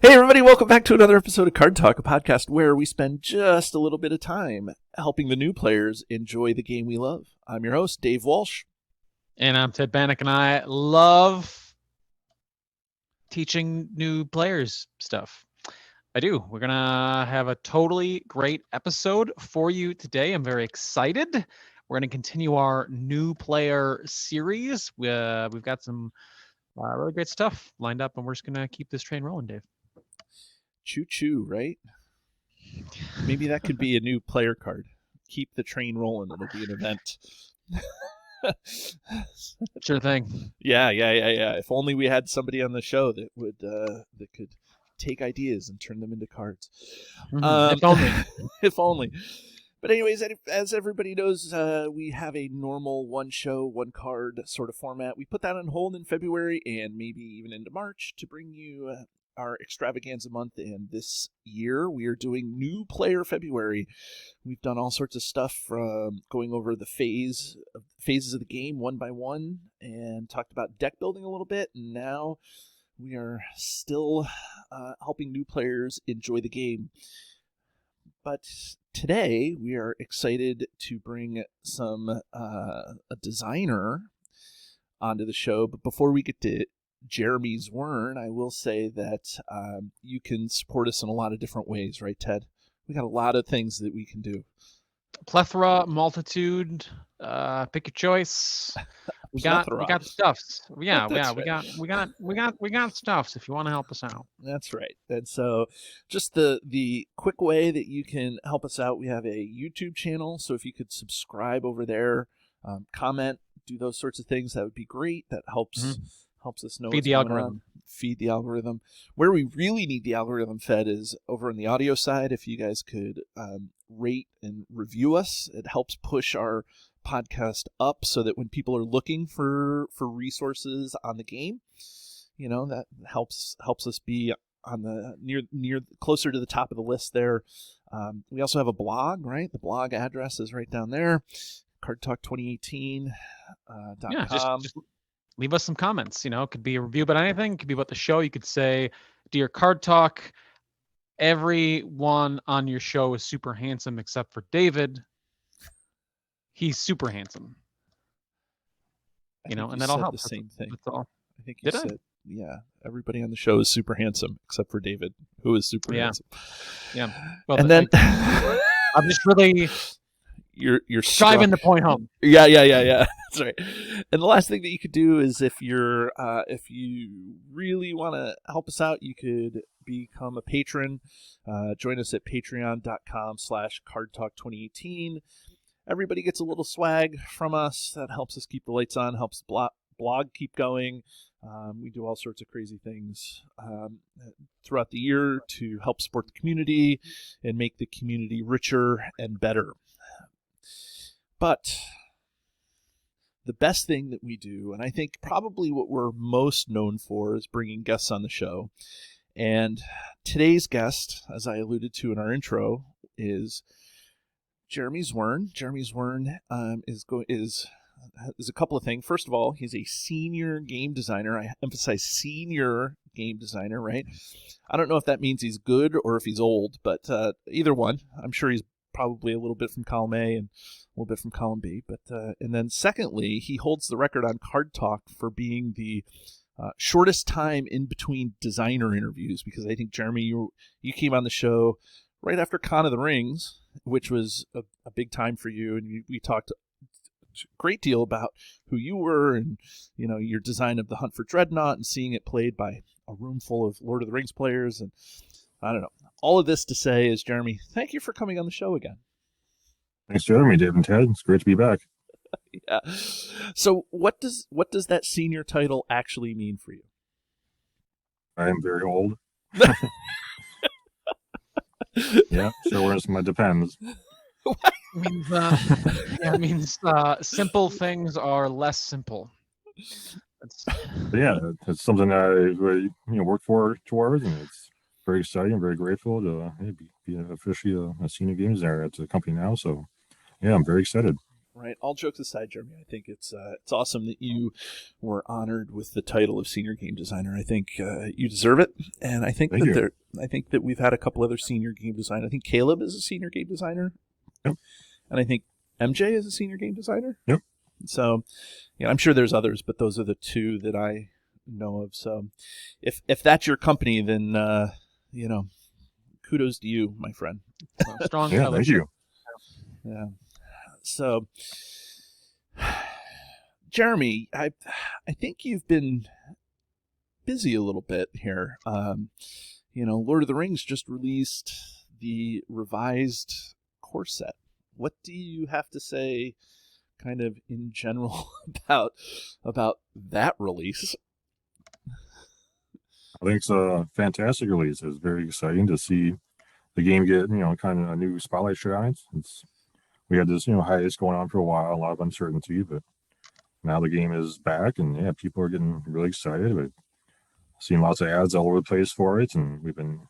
Hey everybody, welcome back to another episode of Card Talk, a podcast where we spend just a little bit of time helping the new players enjoy the game we love. I'm your host, Dave Walsh. And I'm Ted Bannock, and I love teaching new players stuff. I do. We're going to have a totally great episode for you today. I'm very excited. We're going to continue our new player series. We've got some really great stuff lined up, and we're just going to keep this train rolling, Dave. Choo-choo, right? Maybe that could be a new player card. Keep the train rolling. It'll be an event. Sure thing. Yeah. If only we had somebody on the show that would that could take ideas and turn them into cards. If only. If only. But anyways, as everybody knows, we have a normal one show, one card sort of format. We put that on hold in February and maybe even into March to bring you our extravaganza month, and this year we are doing new player February. We've done all sorts of stuff from going over the phases of the game one by one and talked about deck building a little bit, and now we are still helping new players enjoy the game. But today we are excited to bring a designer onto the show. But before we get to Jeremy Zwirn, I will say that you can support us in a lot of different ways, right, Ted? We got a lot of things that we can do. Plethora, multitude, pick your choice. We got stuffs. Yeah, right. we got stuffs if you want to help us out. That's right. And so just the quick way that you can help us out, we have a YouTube channel, so if you could subscribe over there, comment, do those sorts of things, that would be great. That helps us know Feed the algorithm. Feed the algorithm. Where we really need the algorithm fed is over on the audio side. If you guys could rate and review us, it helps push our podcast up so that when people are looking for resources on the game, that helps us be on the near closer to the top of the list there. We also have a blog, right? The blog address is right down there, cardtalk2018.com. Just leave us some comments. It could be a review about anything. It could be about the show. You could say, "Dear Card Talk, everyone on your show is super handsome except for David. He's super handsome." And that'll help. The same thing. That's all. I think you said, yeah, everybody on the show is super handsome except for David, who is super handsome. Yeah. Well, and then I'm just really you're driving the point home. Yeah. That's right. And the last thing that you could do is if you really want to help us out, you could become a patron. Join us at patreon.com/cardtalk2018. Everybody gets a little swag from us. That helps us keep the lights on, helps the blog keep going. We do all sorts of crazy things throughout the year to help support the community and make the community richer and better. But the best thing that we do, and I think probably what we're most known for, is bringing guests on the show. And today's guest, as I alluded to in our intro, is Jeremy Zwirn. Jeremy Zwirn is a couple of things. First of all, he's a senior game designer. I emphasize senior game designer, right? I don't know if that means he's good or if he's old, but either one. I'm sure he's probably a little bit from column A and a little bit from column B. But and then secondly, he holds the record on Card Talk for being the shortest time in between designer interviews, because I think, Jeremy, you came on the show right after Con of the Rings, which was a big time for you, and we talked a great deal about who you were and your design of the Hunt for Dreadnought and seeing it played by a room full of Lord of the Rings players. And I don't know. All of this to say is, Jeremy, thank you for coming on the show again. Thanks, Jeremy, Dave, and Ted. It's great to be back. Yeah. So what does that senior title actually mean for you? I am very old. Yeah, sure. It depends. It means simple things are less simple. It's something that I work for towards, and it's very exciting. I'm very grateful to be officially a senior game designer at the company now. So, yeah, I'm very excited. Right. All jokes aside, Jeremy, I think it's awesome that you were honored with the title of senior game designer. I think you deserve it, and I think Thank you. I think that we've had a couple other senior game designers. I think Caleb is a senior game designer, Yep. and I think MJ is a senior game designer. Yep. So, yeah, I'm sure there's others, but those are the two that I know of. So, if that's your company, then kudos to you, my friend. So, Strong Yeah, color. thank you. yeah. So, Jeremy, I think you've been busy a little bit here. Lord of the Rings just released the revised core set. What do you have to say, kind of in general, about that release? I think it's a fantastic release. It's very exciting to see the game get, kind of a new spotlight shot on it. We had this, hiatus going on for a while, a lot of uncertainty, but now the game is back, and yeah, people are getting really excited. We've seen lots of ads all over the place for it, and we've been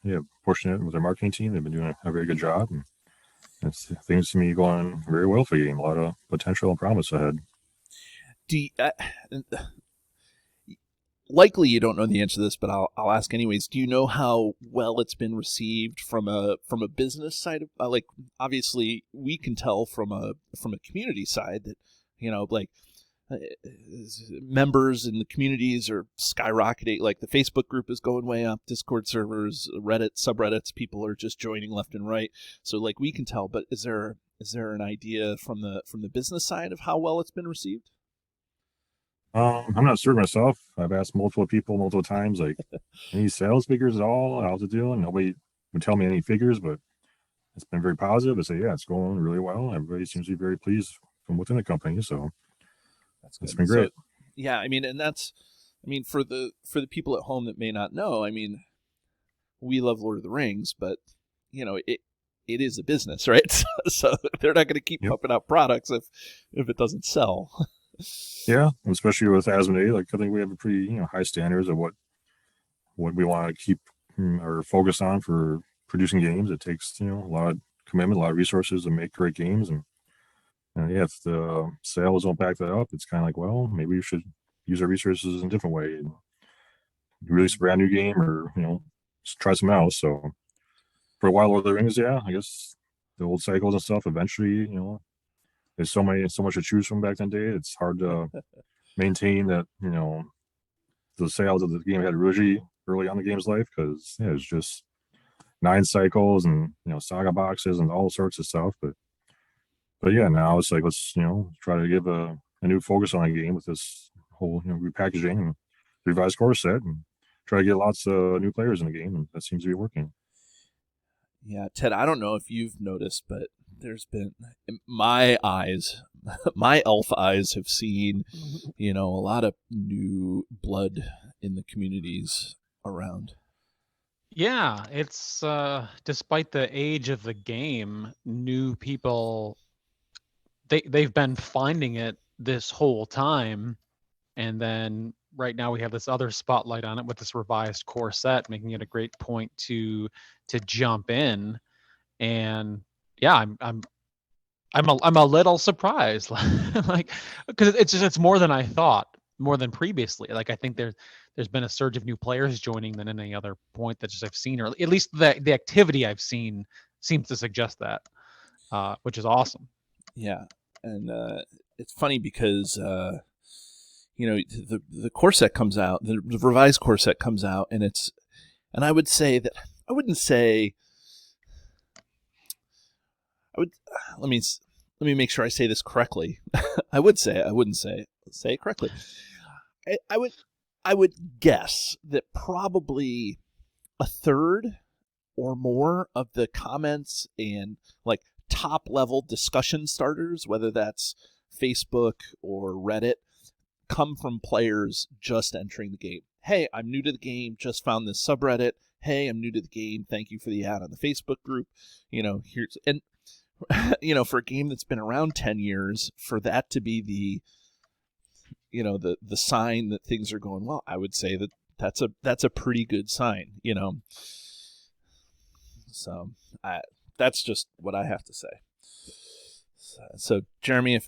pushing it with our marketing team. They've been doing a very good job, and things to me going very well for the game. A lot of potential and promise ahead. Likely you don't know the answer to this, but I'll ask anyways. Do you know how well it's been received from a business side of like? Obviously, we can tell from a community side that members in the communities are skyrocketing. Like the Facebook group is going way up, Discord servers, Reddit subreddits, people are just joining left and right. So like we can tell, but is there an idea from the business side of how well it's been received? I'm not sure myself. I've asked multiple people multiple times, like, any sales figures at all? How's it doing? Nobody would tell me any figures, but it's been very positive. I say, yeah, it's going really well. Everybody seems to be very pleased from within the company. So That's good. it's been great. So, yeah, I mean, and for the people at home that may not know, I mean, we love Lord of the Rings, but it is a business, right? So they're not going to keep pumping out products if it doesn't sell. Yeah, especially with Asmodee, like I think we have a pretty high standards of what we want to keep or focus on for producing games. It takes a lot of commitment, a lot of resources to make great games, and if the sales don't back that up, it's kind of like, well, maybe we should use our resources in a different way and release a brand new game, or just try something else. So for a while, Lord of the Rings, I guess the old cycles and stuff. Eventually, there's so much to choose from back in the day. It's hard to maintain that, the sales of the game had really early on in the game's life, because it was just 9 cycles and saga boxes and all sorts of stuff. But yeah, now it's like, let's try to give a new focus on the game with this whole repackaging and revised core set, and try to get lots of new players in the game, and that seems to be working. Yeah, Ted, I don't know if you've noticed, but there's been my elf eyes have seen, a lot of new blood in the communities around. Yeah, it's despite the age of the game, new people they've been finding it this whole time, and then right now we have this other spotlight on it with this revised core set, making it a great point to jump in. And yeah, I'm a little surprised, like, because it's more than I thought, more than previously. Like I think there's been a surge of new players joining than any other point that I've seen, or at least the activity I've seen seems to suggest that, which is awesome. Yeah, and it's funny because the core set comes out, the revised core set comes out, and I would say that I wouldn't say. Let me make sure I say this correctly. I wouldn't say it correctly. I would guess that probably a third or more of the comments and like top level discussion starters, whether that's Facebook or Reddit, come from players just entering the game. Hey, I'm new to the game, just found this subreddit. Hey, I'm new to the game. Thank you for the ad on the Facebook group. Here's and for a game that's been around 10 years, for that to be the sign that things are going well, I would say that's a pretty good sign, So that's just what I have to say. So Jeremy, if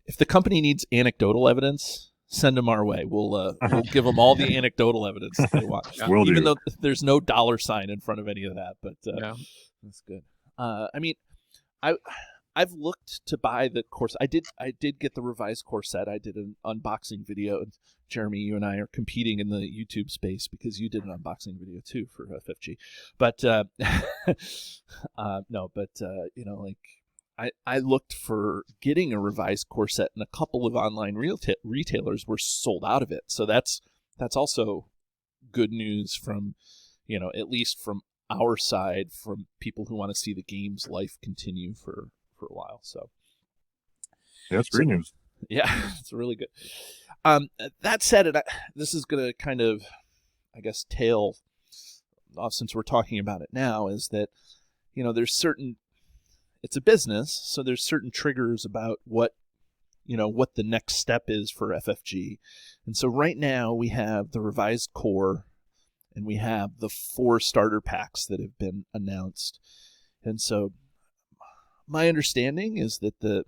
if the company needs anecdotal evidence, send them our way. We'll give them all the anecdotal evidence that they want. Yeah. Will Even do. though there's no $sign in front of any of that, but Yeah. that's good. I mean, I've looked to buy the course. I did get the revised core set. I did an unboxing video. And Jeremy, you and I are competing in the YouTube space because you did an unboxing video too for FFG. But no, but you know, like I looked for getting a revised core set, and a couple of online retailers were sold out of it. So that's also good news from, you know, at least from our side, from people who want to see the game's life continue for a while. So Yeah, that's great news. yeah, it's really good. That said, this is going to kind of, I guess, tail off since we're talking about it now, is that, you know, it's a business, so there's certain triggers about what the next step is for FFG. And so right now we have the revised core and we have the 4 starter packs that have been announced. And so my understanding is that that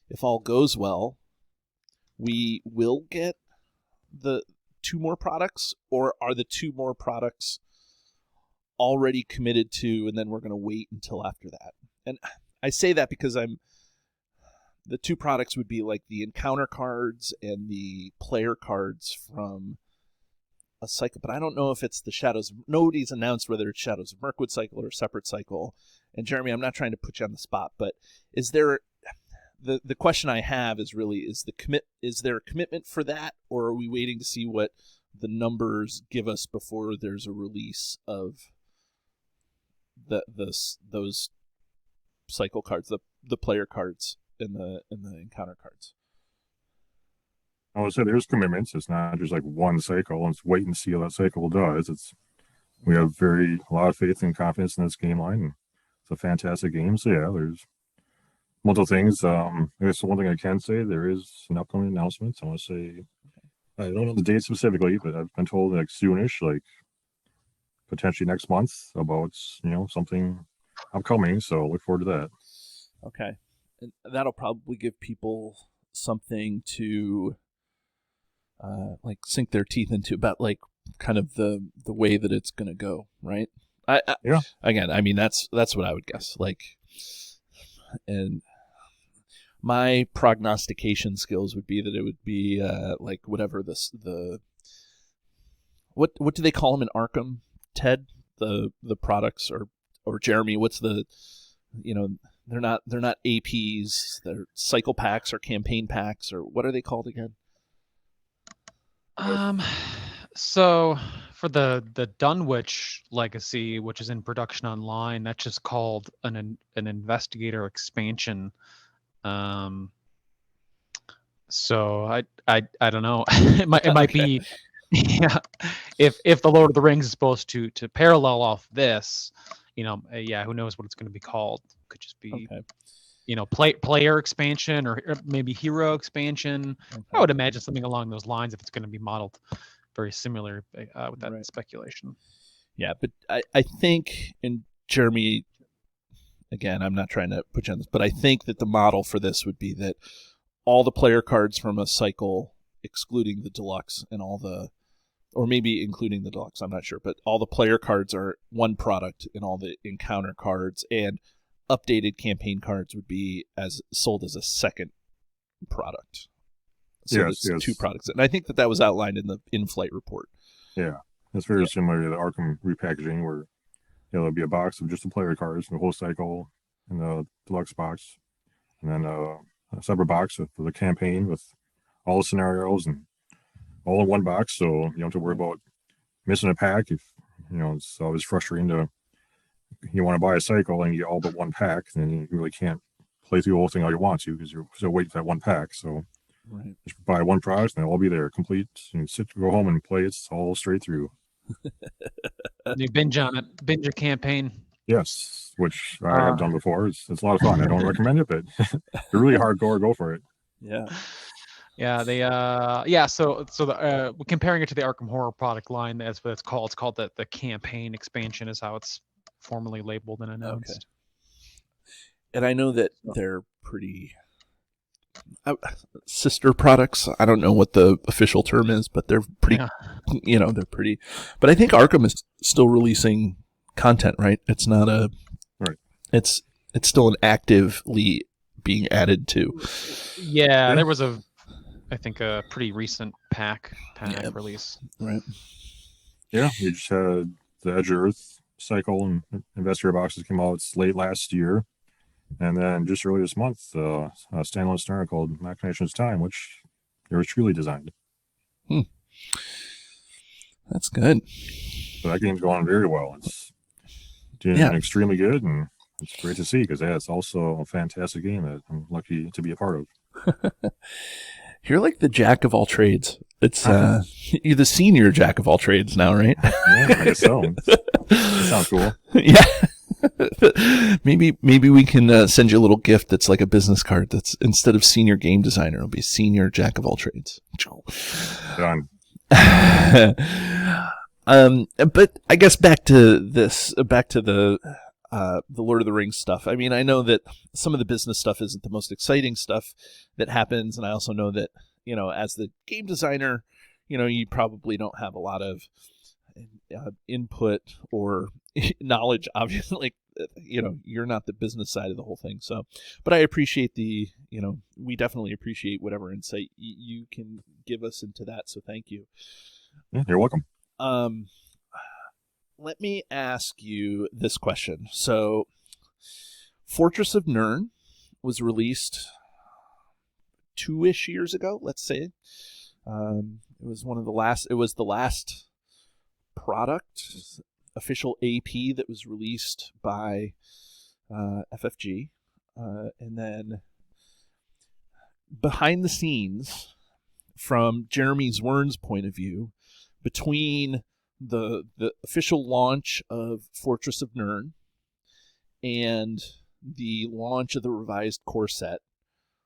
if all goes well, we will get the 2 more products, or are the 2 more products already committed to, and then we're going to wait until after that? And I say that because the 2 products would be like the encounter cards and the player cards from a cycle, but I don't know if it's the Shadows. Nobody's announced whether it's Shadows of Mirkwood cycle or a separate cycle. And Jeremy, I'm not trying to put you on the spot, but is there the question I have is really, is there a commitment for that, or are we waiting to see what the numbers give us before there's a release of those cycle cards, the player cards and the encounter cards? I would say there's commitments. It's not just like one cycle, and it's wait and see how that cycle does. We have a lot of faith and confidence in this game line, and it's a fantastic game. So yeah, there's multiple things. I guess one thing I can say, there is an upcoming announcement. I want to say, I don't know the date specifically, but I've been told like soonish, like potentially next month, about something upcoming. So look forward to that. Okay, and that'll probably give people something to like sink their teeth into, about like kind of the way that it's going to go, right? Yeah. Again, I mean, that's what I would guess. Like, and my prognostication skills would be that it would be like whatever what do they call them in Arkham, Ted? The products, or Jeremy, what's the, they're not APs, they're cycle packs or campaign packs, or what are they called again? So for the Dunwich Legacy, which is in production online, that's just called an investigator expansion. So I don't know. it might be, yeah. If the Lord of the Rings is supposed to parallel off this, yeah, who knows what it's going to be called? Could just be, player expansion, or maybe hero expansion. Okay. I would imagine something along those lines if it's going to be modeled very similar with that speculation. Yeah, but I think, and Jeremy, again, I'm not trying to put you on this, but I think that the model for this would be that all the player cards from a cycle, excluding the deluxe, and or maybe including the deluxe, I'm not sure, but all the player cards are one product, and all the encounter cards and updated campaign cards would be sold as a second product. So yes. 2 products. And I think that was outlined in the in-flight report. Yeah, it's very similar to the Arkham repackaging, where there'll be a box of just the player cards, the whole cycle, and the deluxe box, and then a separate box for the campaign with all the scenarios and all in one box. So you don't have to worry about missing a pack. If it's always frustrating you want to buy a cycle and you get all but one pack, then you really can't play through the whole thing all you want to, because you're still waiting for that one pack. So right. Just buy one product and it'll all be there complete. You go home and play it all straight through. You binge on it, binge a campaign. Yes, which I have done before. It's a lot of fun. I don't recommend it, but if you're really hardcore, go for it. Yeah. Yeah, they so comparing it to the Arkham Horror product line, that's what it's called. It's called the campaign expansion, is how it's formally labeled and announced. and I know that they're pretty sister products. I don't know what the official term is, but they're pretty. Yeah. They're pretty. But I think Arkham is still releasing content, right? It's not a. Right. It's still an actively being added to. Yeah, there was I think a pretty recent pack release. Right. Yeah, we just had the Edge of Earth cycle and Investigator boxes came out late last year. And then just earlier this month, a standalone story called Machinations Time, which yours truly designed. That's good. So that game's going very well. It's doing extremely good, and it's great to see because it's also a fantastic game that I'm lucky to be a part of. You're like the jack of all trades. It's you're the senior jack of all trades now, right? Yeah, I guess so. That sounds cool. Yeah. maybe we can send you a little gift that's like a business card that's instead of senior game designer, it'll be senior jack of all trades. Done. But I guess back to the Lord of the Rings stuff. I mean, I know that some of the business stuff isn't the most exciting stuff that happens, and I also know that, as the game designer, you probably don't have a lot of input or knowledge, obviously. You're not the business side of the whole thing. So, but I appreciate we definitely appreciate whatever insight you can give us into that. So thank you. Yeah, you're welcome. Let me ask you this question. So, Fortress of Nirn was released 2-ish years ago, let's say. It was the last product, official AP that was released by FFG. And then behind the scenes, from Jeremy Zwirn's point of view, between the official launch of Fortress of Nirn and the launch of the revised core set,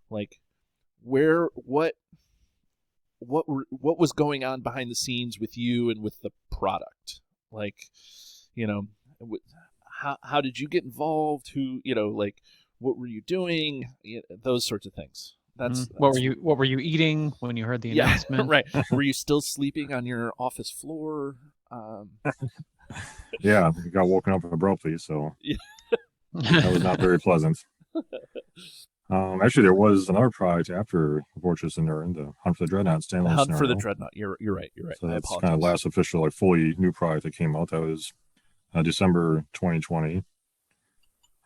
like what was going on behind the scenes with you and with the product? Like, how did you get involved? Who, what were you doing? Those sorts of things. That's what were you eating when you heard the announcement? Right. Were you still sleeping on your office floor? Yeah, I got woken up abruptly, so that was not very pleasant. Actually, there was another product after Fortress of Nirn, the Hunt for the Dreadnought standalone Hunt scenario. for the Dreadnought. You're right. So that's kind of the last official, fully new product that came out. That was December 2020.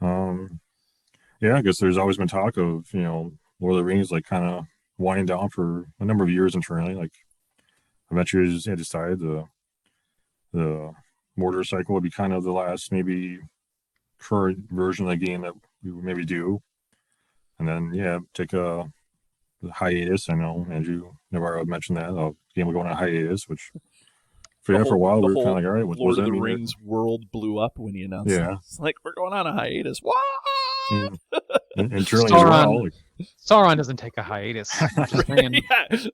Yeah, I guess there's always been talk of Lord of the Rings kind of winding down for a number of years internally. Eventually, just decided the mortar cycle would be kind of the last maybe current version of the game that we would maybe do, and then take a hiatus. I know Andrew Navarro mentioned that the game would go on a hiatus, which for a while we were kind of like, all right, what Lord does of that the mean? Rings world blew up when he announced it. It's like, we're going on a hiatus. What? Yeah. And internally as well. Sauron doesn't take a hiatus.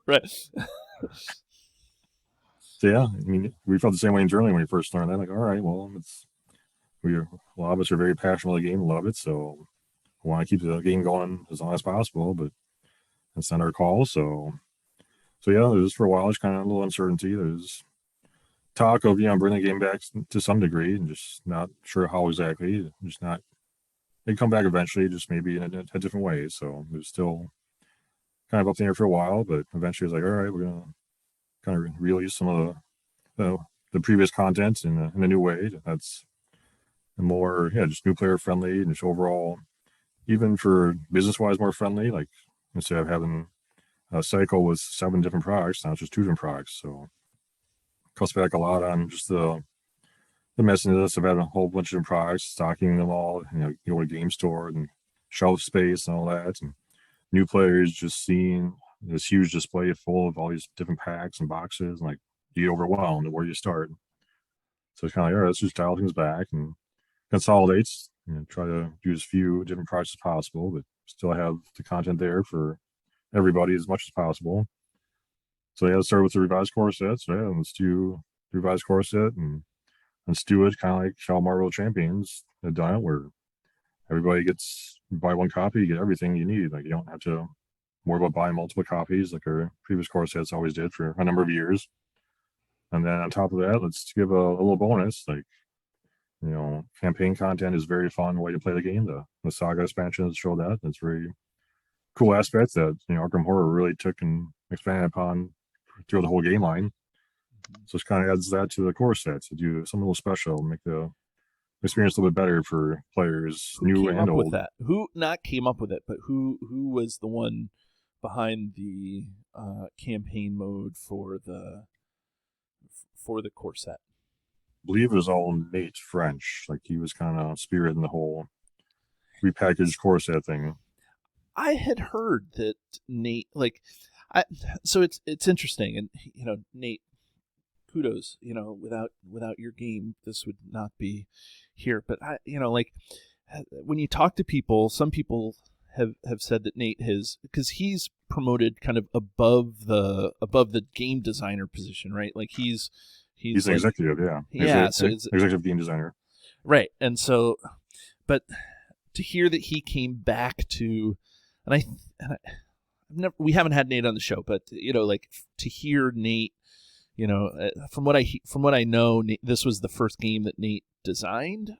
Right. So I mean, we felt the same way internally when we first learned that. Like, all right, well, a lot of us are very passionate about the game, love it, so we want to keep the game going as long as possible, but it's not our call. So there's for a while, it's kind of a little uncertainty. There's talk of bringing the game back to some degree, and just not sure how exactly. Just not. They come back eventually, just maybe in a different way. So it was still kind of up in the air for a while, but eventually it was like, all right, we're gonna kind of release some of the previous content in a new way. That's more, just new player friendly, and just overall, even for business wise, more friendly. Like, instead of having a cycle with 7 different products, now it's just 2 different products. So it cuts back a lot on just the messiness of having a whole bunch of different products, stocking them all, you go to a game store and shelf space and all that, and new players just seeing this huge display full of all these different packs and boxes, and you get overwhelmed at where you start. So it's kind of like, all right, let's just dial things back and consolidate, try to do as few different products as possible, but still have the content there for everybody as much as possible. So let's start with the revised core set. So let's do the revised core set, and let's do it kind of like how Marvel Champions had done it, where everybody gets, you buy one copy, you get everything you need. Like, you don't have to worry about buying multiple copies like our previous core sets always did for a number of years. And then on top of that, let's give a little bonus. Like, campaign content is very fun way to play the game. The saga expansions show that. It's very cool aspects that, Arkham Horror really took and expanded upon through the whole game line. So it kind of adds that to the core sets to do something a little special, make the experience a little bit better for players, new and old. With that? Who not came up with it, but who was the one behind the campaign mode for the core set? I believe it was all Nate French. Like, he was kind of spearheading the whole repackaged core set thing. I had heard that Nate, so it's interesting, and Nate, kudos. Without your game, this would not be here. But when you talk to people, some people have said that Nate because he's promoted kind of above the game designer position, right? Like he's an executive, yeah. Yeah, so executive game designer. Right. And so, but to hear that he came back to, we haven't had Nate on the show, but to hear Nate, from what I know, this was the first game that Nate designed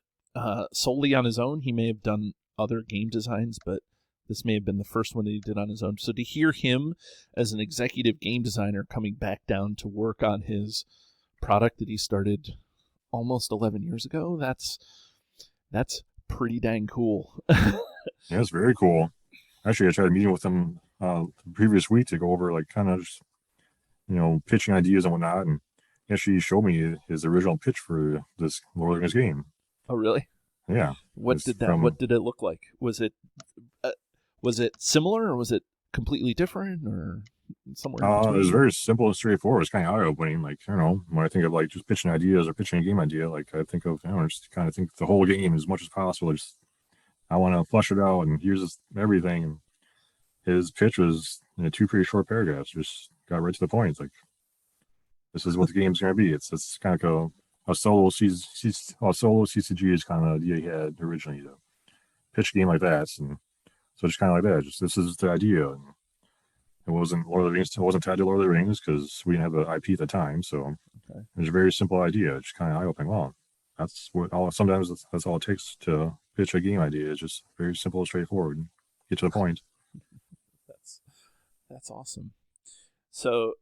solely on his own. He may have done other game designs, but this may have been the first one that he did on his own. So to hear him as an executive game designer coming back down to work on his product that he started almost 11 years ago, that's pretty dang cool. Yeah, it's very cool. Actually, I tried meeting with him the previous week to go over kind of just, pitching ideas and whatnot, and actually showed me his original pitch for this Lord of the Rings game. Oh, really? Yeah. What did it look like? Was it similar, or was it completely different, or somewhere in between? It was very simple and straightforward. It's kind of eye-opening. When I think of just pitching ideas or pitching a game idea, I think of, just kind of think the whole game as much as possible. I want to flush it out, and here's everything. And his pitch was 2 pretty short paragraphs. Just got right to the point. It's like, this is what the game's going to be. It's kind of like a solo CCG is kind of the idea he had originally to pitch a game like that. And so just kind of like that. This is the idea. And it wasn't Lord of the Rings. It wasn't tied to Lord of the Rings because we didn't have the IP at the time. So It was a very simple idea. Just kind of eye-opening. Well, sometimes that's all it takes to pitch a game idea. It's just very simple and straightforward. Get to the point. That's awesome. So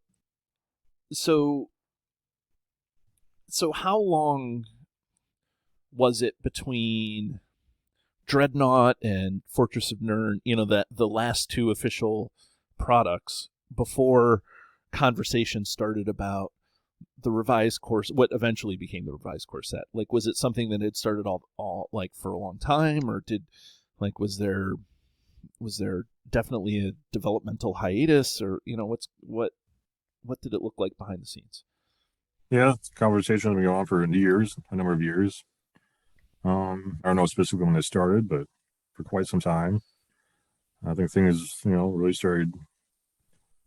how long was it between Dreadnought and Fortress of Nirn, that the last 2 official products, before conversation started about the revised course, what eventually became the revised course set? Was it something that had started all for a long time, or was there definitely a developmental hiatus, or what did it look like behind the scenes? Yeah, conversation has been going on for a number of years. I don't know specifically when it started, but for quite some time. I think things, really started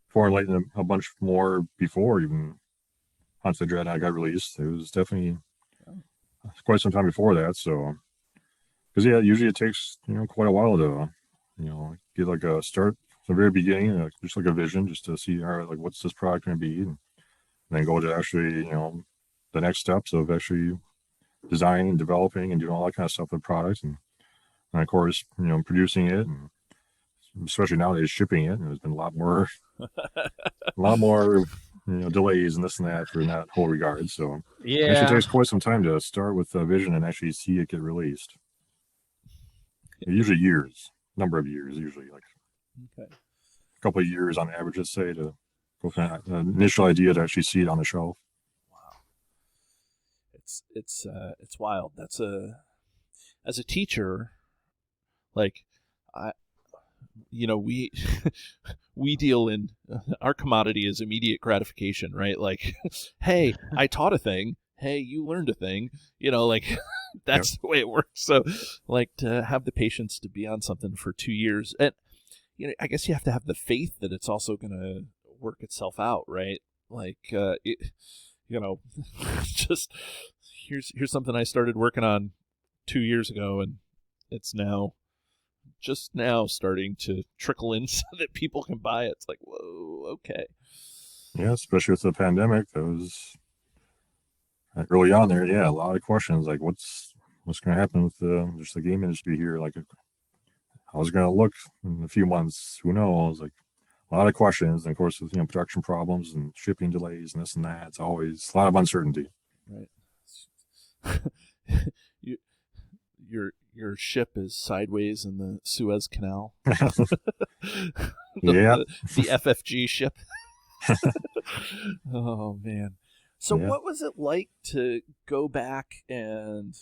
formulating a bunch more before even Hunts of Dreadnought got released. It was definitely quite some time before that. So, because usually it takes quite a while to get a start from the very beginning, just a vision, just to see what's this product going to be, and then go to actually the next steps of actually designing, developing, and doing all that kind of stuff with products, and of course producing it, and especially nowadays shipping it. And there's been a lot more delays and this and that for that whole regard. So yeah, it actually takes quite some time to start with a vision and actually see it get released. Usually number of years, a couple of years on average, let's say, to go from that initial idea to actually see it on the shelf. Wow, it's wild. That's as a teacher, we deal in our commodity is immediate gratification, right? Hey, I taught a thing. Hey, you learned a thing. That's the way it works. So, to have the patience to be on something for 2 years, and I guess you have to have the faith that it's also going to work itself out, right? Just here's something I started working on 2 years ago, and it's now just now starting to trickle in so that people can buy it. It's like, whoa, okay. Yeah, especially with the pandemic, that was early on there. Yeah, a lot of questions like what's going to happen with just the game industry here. Like, how's it going to look in a few months? Who knows? Like, a lot of questions, and of course, with production problems and shipping delays and this and that, it's always a lot of uncertainty. Right. Your ship is sideways in the Suez Canal. Yeah, the FFG ship. Oh man. So Yeah. what was it like to go back and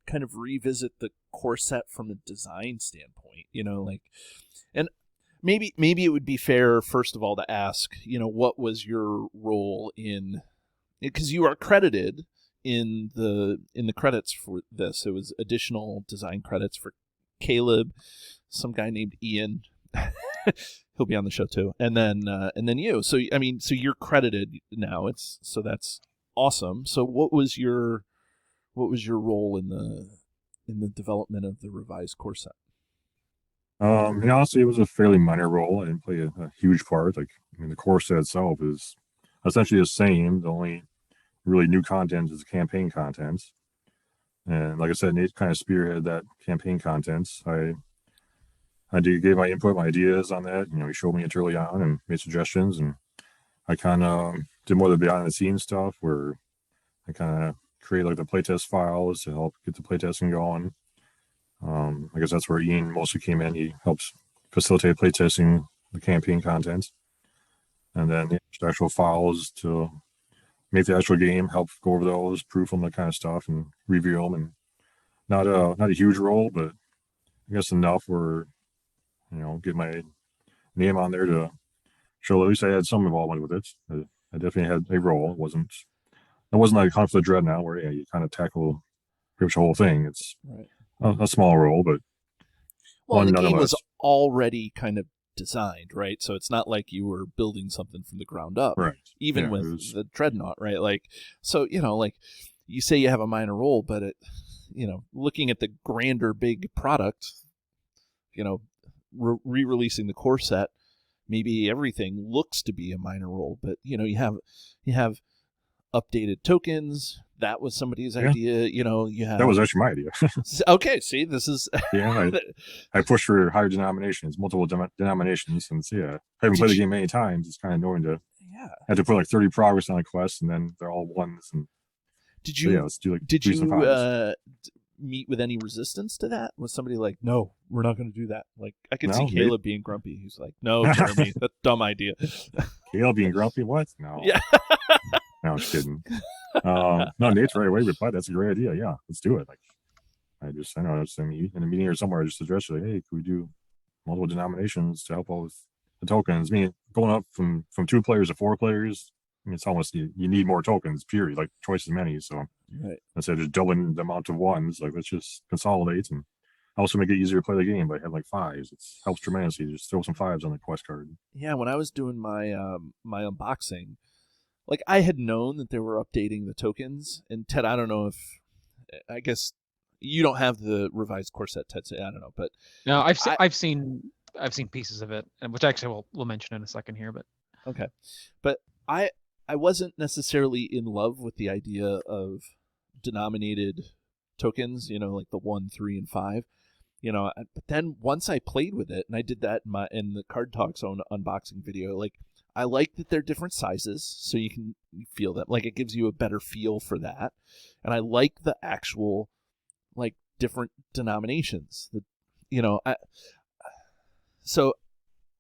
kind of revisit the core set from a design standpoint? And maybe it would be fair, first of all, to ask, what was your role in, because you are credited in the credits for this. It was additional design credits for Caleb, some guy named Ian. He'll be on the show too, and then you. So so you're credited now. So that's awesome. So what was your role in the development of the revised core set? Honestly, it was a fairly minor role. I didn't play a huge part. Like, the core set itself is essentially the same. The only really new content is campaign content. And like I said, Nate kind of spearheaded that campaign content. I gave my input, my ideas on that. He showed me it early on and made suggestions. And I kind of did more of the behind the scenes stuff where I kind of create like the playtest files to help get the playtesting going. I guess that's where Ian mostly came in. He helps facilitate playtesting the campaign content. And then the actual files to make the actual game, help go over those, proof them, that kind of stuff, and review them. And not a huge role, but I guess enough where, get my name on there to show at least I had some involvement with it. I definitely had a role. It wasn't like Conflict of Dread now, where you kind of tackle pretty much the whole thing. It's right. a small role, but the game was already kind of designed, right? So it's not like you were building something from the ground up, right? Even with the Dreadnought, right? Like, so like you say you have a minor role, but it, looking at the grander big product, re-releasing the core set, maybe everything looks to be a minor role, but you have updated tokens. That was somebody's idea. You have... That was actually my idea. Okay, see, this is... I pushed for higher denominations, multiple denominations, and I haven't played the game many times. It's kind of annoying to have to put like 30 progress on a quest, and then they're all ones. And did you let's do like did you meet with any resistance to that? Was somebody like, no, we're not going to do that? Like, I could see Caleb being grumpy. He's like, no, Jeremy, that's a dumb idea. Caleb being grumpy? What? No. Yeah. No, I'm just kidding. No, Nate's right away replied, that's a great idea. Yeah, let's do it. Like, I know I was in a meeting or somewhere, I just addressed it, like, hey, can we do multiple denominations to help out with the tokens? Going up from 2 players to 4 players, it's almost, you need more tokens, period, like twice as many. So instead of just doubling the amount of ones, like, let's just consolidate and also make it easier to play the game by having like 5s. It helps tremendously. Just throw some 5s on the quest card. Yeah, when I was doing my my unboxing, like, I had known that they were updating the tokens, and Ted, I don't know if, I guess you don't have the revised core set, Ted, so I don't know, but no, I've seen pieces of it, which actually we'll mention in a second here, but okay, but I wasn't necessarily in love with the idea of denominated tokens, like the 1, 3, and 5, but then once I played with it, and I did that in the Card Talks own unboxing video, like, I like that they're different sizes, so you can feel that. Like, it gives you a better feel for that. And I like the actual, like, different denominations. So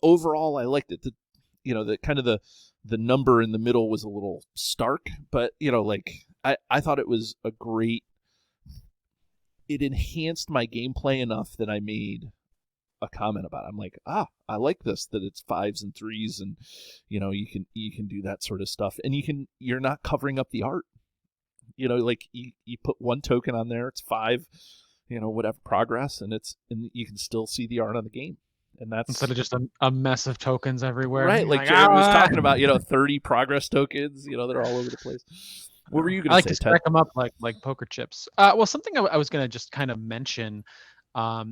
overall, I liked it. The kind of the number in the middle was a little stark, but I thought it was a great. It enhanced my gameplay enough that I made a comment about it. I'm like, I like this, that it's 5s and 3s, and you can do that sort of stuff, and you're not covering up the art. Like, you put 1 token on there, it's 5, whatever progress, and you can still see the art on the game. And that's instead of just a mess of tokens everywhere, right? Like Jeremy was talking about, 30 progress tokens, they're all over the place. What were you going to say, Ted? I like to stack them up like poker chips. Well, something I was going to just kind of mention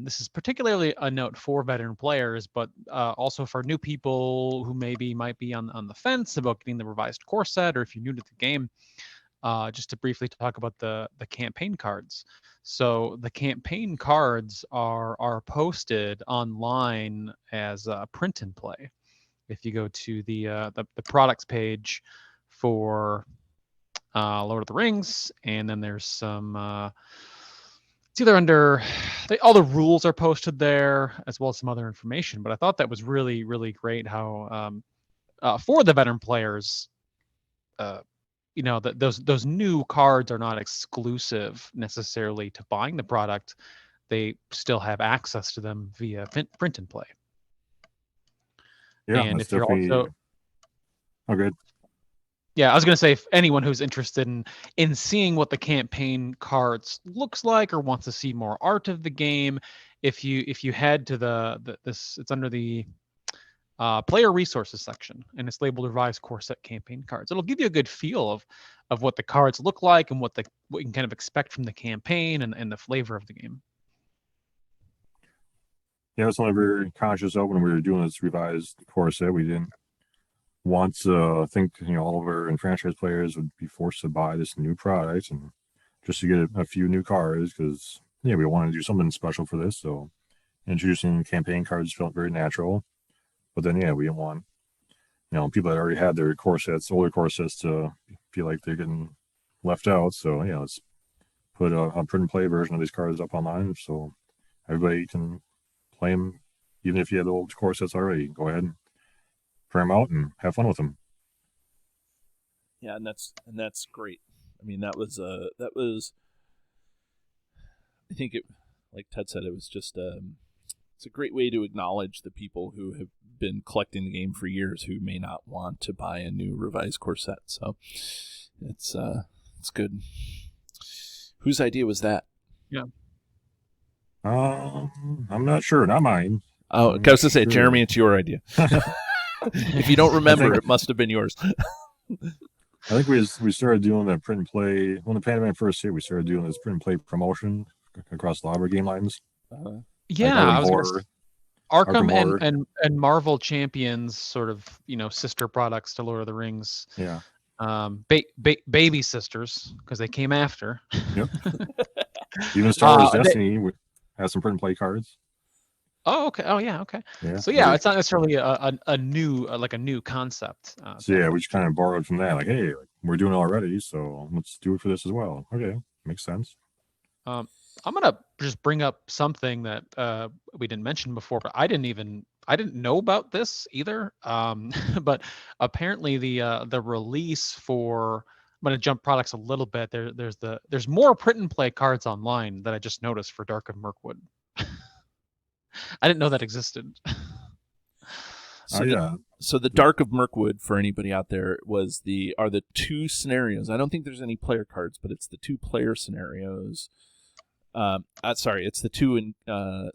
This is particularly a note for veteran players, but also for new people who might be on the fence about getting the revised core set, or if you're new to the game. Just to briefly talk about the campaign cards. So the campaign cards are posted online as print and play. If you go to the products page for Lord of the Rings, and then there's some. It's either under all the rules are posted there, as well as some other information. But I thought that was really, really great how for the veteran players, that those new cards are not exclusive necessarily to buying the product. They still have access to them via print and play. Yeah, and that's if you're definitely. also Oh, good. Yeah, I was going to say, if anyone who's interested in seeing what the campaign cards looks like, or wants to see more art of the game, if you head to this, it's under the player resources section, and it's labeled revised core set campaign cards. It'll give you a good feel of what the cards look like, and what you can kind of expect from the campaign, and the flavor of the game. Yeah, that's something we were conscious of when we were doing this revised core set. We didn't want to think, all of our enfranchised players would be forced to buy this new product and just to get a few new cards, because we wanted to do something special for this. So introducing campaign cards felt very natural. But then we didn't want people that already had their core sets, older core sets, to feel like they're getting left out. So let's put a print and play version of these cards up online so everybody can play them, even if you have the old core sets already. Go ahead and print them out and have fun with them. Yeah, and that's great. I mean, that was I think it, like Ted said, it was just it's a great way to acknowledge the people who have been collecting the game for years who may not want to buy a new revised core set. So it's good. Whose idea was that? Yeah. I'm not sure. Not mine. Oh, I was going to say, Jeremy, it's your idea. If you don't remember, it must have been yours. I think we started doing the print and play when the pandemic first hit. We started doing this print and play promotion across a lot of our game lines. Yeah, like I was going to Arkham and Marvel Champions, sort of sister products to Lord of the Rings. Yeah. Baby sisters, because they came after. Yep. Even Star Wars Destiny has some print and play cards. Oh, okay. Oh, yeah. Okay. Yeah. So yeah, it's not necessarily a new concept. So we just kind of borrowed from that. Like, hey, we're doing it already, so let's do it for this as well. Okay, makes sense. I'm gonna just bring up something that we didn't mention before, but I didn't know about this either. But apparently the release for, I'm gonna jump products a little bit. There's more print and play cards online that I just noticed for Dark of Mirkwood. I didn't know that existed. So the Dark of Mirkwood, for anybody out there, are the two scenarios. I don't think there's any player cards, but it's the two player scenarios. It's the two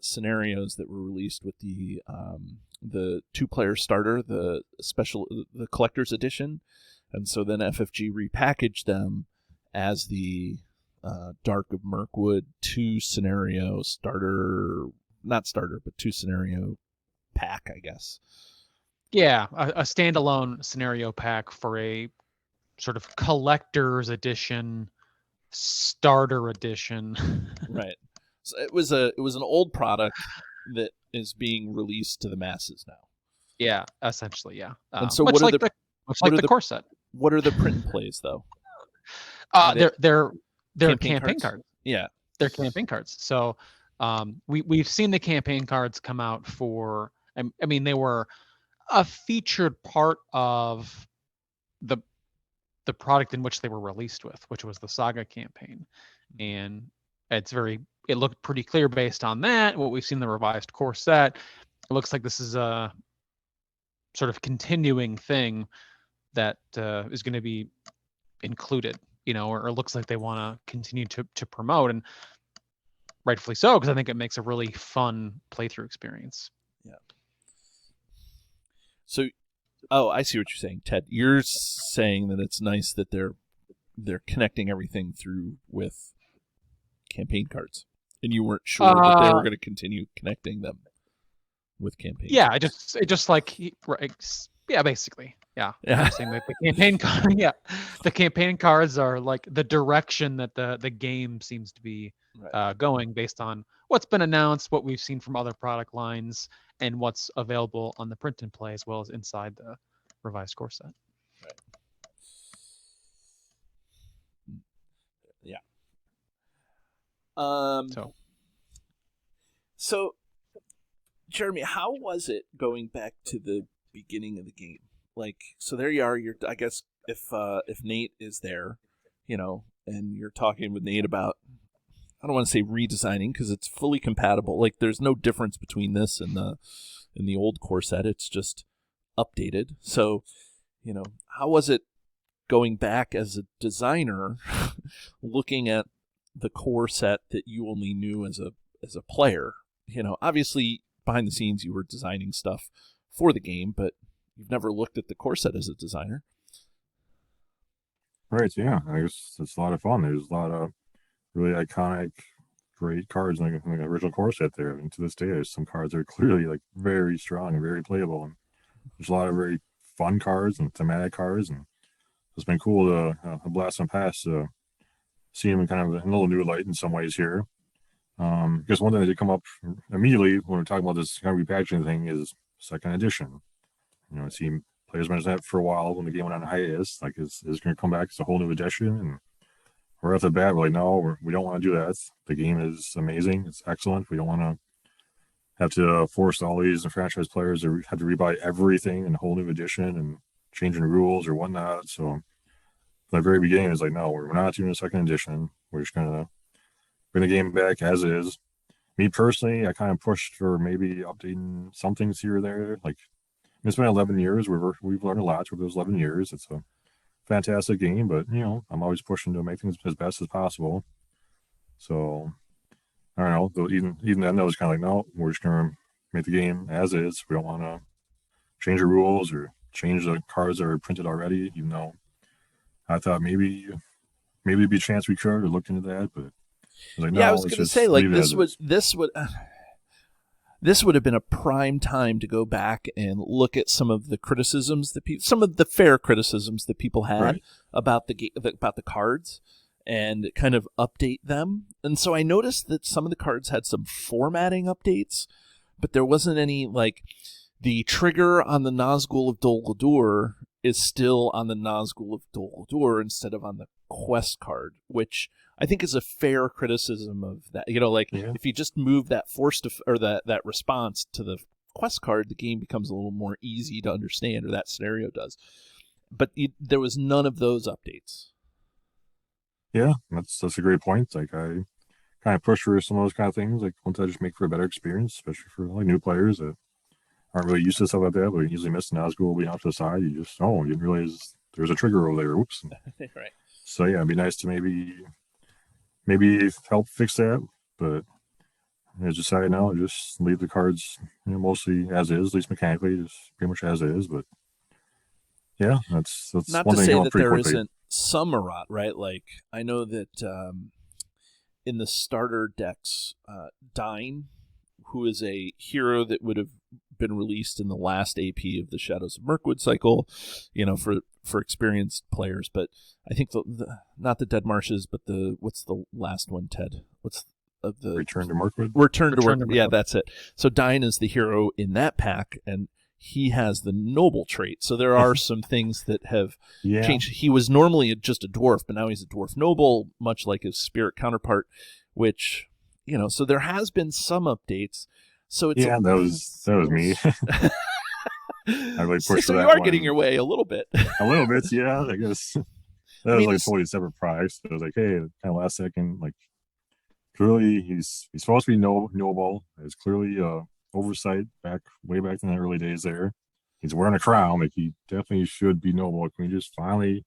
scenarios that were released with the 2-player starter, the collector's edition, and so then FFG repackaged them as the Dark of Mirkwood 2 scenario starter. Not starter, but 2 scenario pack, I guess. Yeah, a standalone scenario pack for a sort of collector's edition, starter edition. Right. So it was an old product that is being released to the masses now. Yeah, essentially, yeah. And so much like the core set. What are the print and plays though? They're campaign cards. Yeah, they're campaign cards. So we've seen the campaign cards come out for. I mean, they were a featured part of the product in which they were released with, which was the Saga campaign, and it looked pretty clear based on that. What we've seen in the revised core set, it looks like this is a sort of continuing thing that is going to be included, or it looks like they want to continue to promote, and rightfully so, because I think it makes a really fun playthrough experience. Yeah. So, I see what you're saying, Ted. You're saying that it's nice that they're connecting everything through with campaign cards. and you weren't sure that they were going to continue connecting them with campaign. Yeah, cards. it just like yeah, basically. Yeah. Yeah. Saying that the campaign cards are like the direction that the game seems to be going based on what's been announced, what we've seen from other product lines, and what's available on the print and play as well as inside the revised core set. Right. Yeah. So, Jeremy, how was it going back to the beginning of the game? Like, so there you are. I guess if Nate is there, and you're talking with Nate about, I don't want to say redesigning because it's fully compatible. Like, there's no difference between this and the old core set. It's just updated. So, how was it going back as a designer, looking at the core set that you only knew as a player? Obviously behind the scenes you were designing stuff for the game, but you've never looked at the core set as a designer. Right, yeah. I guess it's a lot of fun. There's a lot of really iconic, great cards in the original core set there. And to this day, there's some cards that are clearly like very strong and very playable. And there's a lot of very fun cards and thematic cards. And it's been cool to a blast from past to see them in kind of a little new light in some ways here. Because one thing that did come up immediately when we're talking about this kind of repackaging thing is second edition. It seemed players mentioned that for a while when the game went on hiatus. Like, is going to come back as a whole new edition? And we're off the bat, we're like, no, we don't want to do that. The game is amazing. It's excellent. We don't want to have to force all these franchise players to have to rebuy everything in a whole new edition and changing rules or whatnot. So from the very beginning, it's like, no, we're not doing a second edition. We're just going to bring the game back as is. Me personally, I kind of pushed for maybe updating some things here or there. Like, it's been 11 years. We've learned a lot over those 11 years. It's a fantastic game, but I'm always pushing to make things as best as possible. So I don't know. Even then, I was kind of like, no, we're just gonna make the game as is. We don't want to change the rules or change the cards that are printed already. Even though I thought maybe it'd be a chance we could or looked into that, but I was like, no. I was going to say, like, this would have been a prime time to go back and look at some of the criticisms some of the fair criticisms that people had about the cards, and kind of update them. And so I noticed that some of the cards had some formatting updates, but there wasn't any, like, the trigger on the Nazgul of Dol Guldur is still on the Nazgul of Dol Guldur instead of on the quest card, which I think is a fair criticism of that. If you just move that that response to the quest card, the game becomes a little more easy to understand, or that scenario does. But there was none of those updates. Yeah, that's a great point. Like, I kind of push for some of those kind of things. Like, once I just make for a better experience, especially for like new players that aren't really used to stuff like that, but usually miss Nazgul being off to the side. You just, you didn't realize there's a trigger over there. Oops. Right. So yeah, it'd be nice to maybe help fix that, but as a side now, just leave the cards mostly as is, at least mechanically, just pretty much as is. But yeah, that's not one to thing say that that pretty there quickly. Isn't some errata, right? Like, I know that in the starter decks, Dyna, who is a hero that would have been released in the last AP of the Shadows of Mirkwood cycle, for experienced players. But I think not the Dead Marshes, but what's the last one, Ted? What's of the Return to Mirkwood? Return to Mirkwood. Yeah, that's it. So Dyna is the hero in that pack, and he has the noble trait. So there are some things that have changed. He was normally just a dwarf, but now he's a dwarf noble, much like his spirit counterpart, which, so there has been some updates. So it's that was me. I really pushed for that. So you are getting your way a little bit. A little bit, yeah, I guess. That was like a totally separate prize. So it was like, hey, kind of last second, like, clearly he's supposed to be noble. It's clearly oversight way back in the early days there. He's wearing a crown. Like, he definitely should be noble. Can we just finally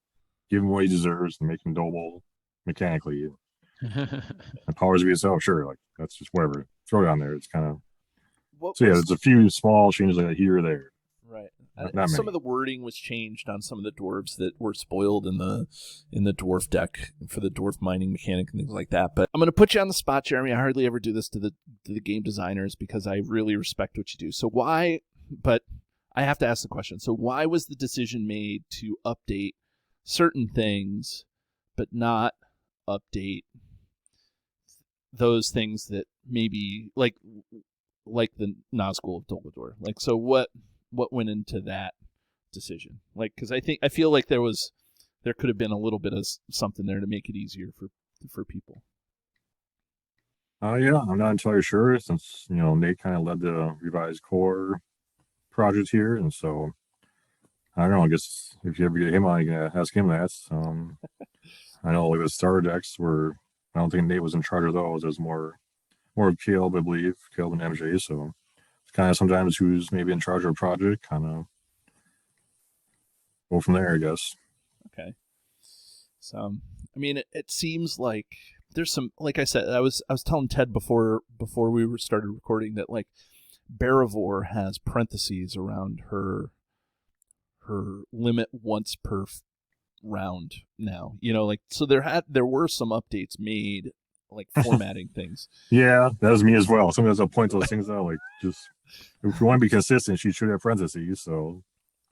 give him what he deserves and make him noble mechanically? And powers be himself, sure. Like, that's just whatever. Throw it on there. It's kind of... there's a few small changes like that here or there. Right. Not some many. of the wording was changed on some of the dwarves that were spoiled in the dwarf deck for the dwarf mining mechanic and things like that. But I'm going to put you on the spot, Jeremy. I hardly ever do this to the game designers because I really respect what you do. So why? But I have to ask the question. So why was the decision made to update certain things, but not update those things that maybe like the Nazgul of Dol Guldur? Like, so what went into that decision? Like, because I feel like there could have been a little bit of something there to make it easier for people. Yeah, I'm not entirely sure since Nate kind of led the revised core project here, and so I don't know. I guess if you ever get him on, you can ask him that. I know like the starter decks were. I don't think Nate was in charge of those. It was more of Caleb, I believe, Caleb and MJ. So it's kind of sometimes who's maybe in charge of a project, kind of go from there, I guess. Okay. So I mean, it seems like there's some, like I said, I was telling Ted before we started recording that like Barivore has parentheses around her limit once per round now. Like, so there were some updates made, like formatting things. Yeah, that was me as well. Sometimes I'll point those things out, like just if you want to be consistent, she should have parentheses. So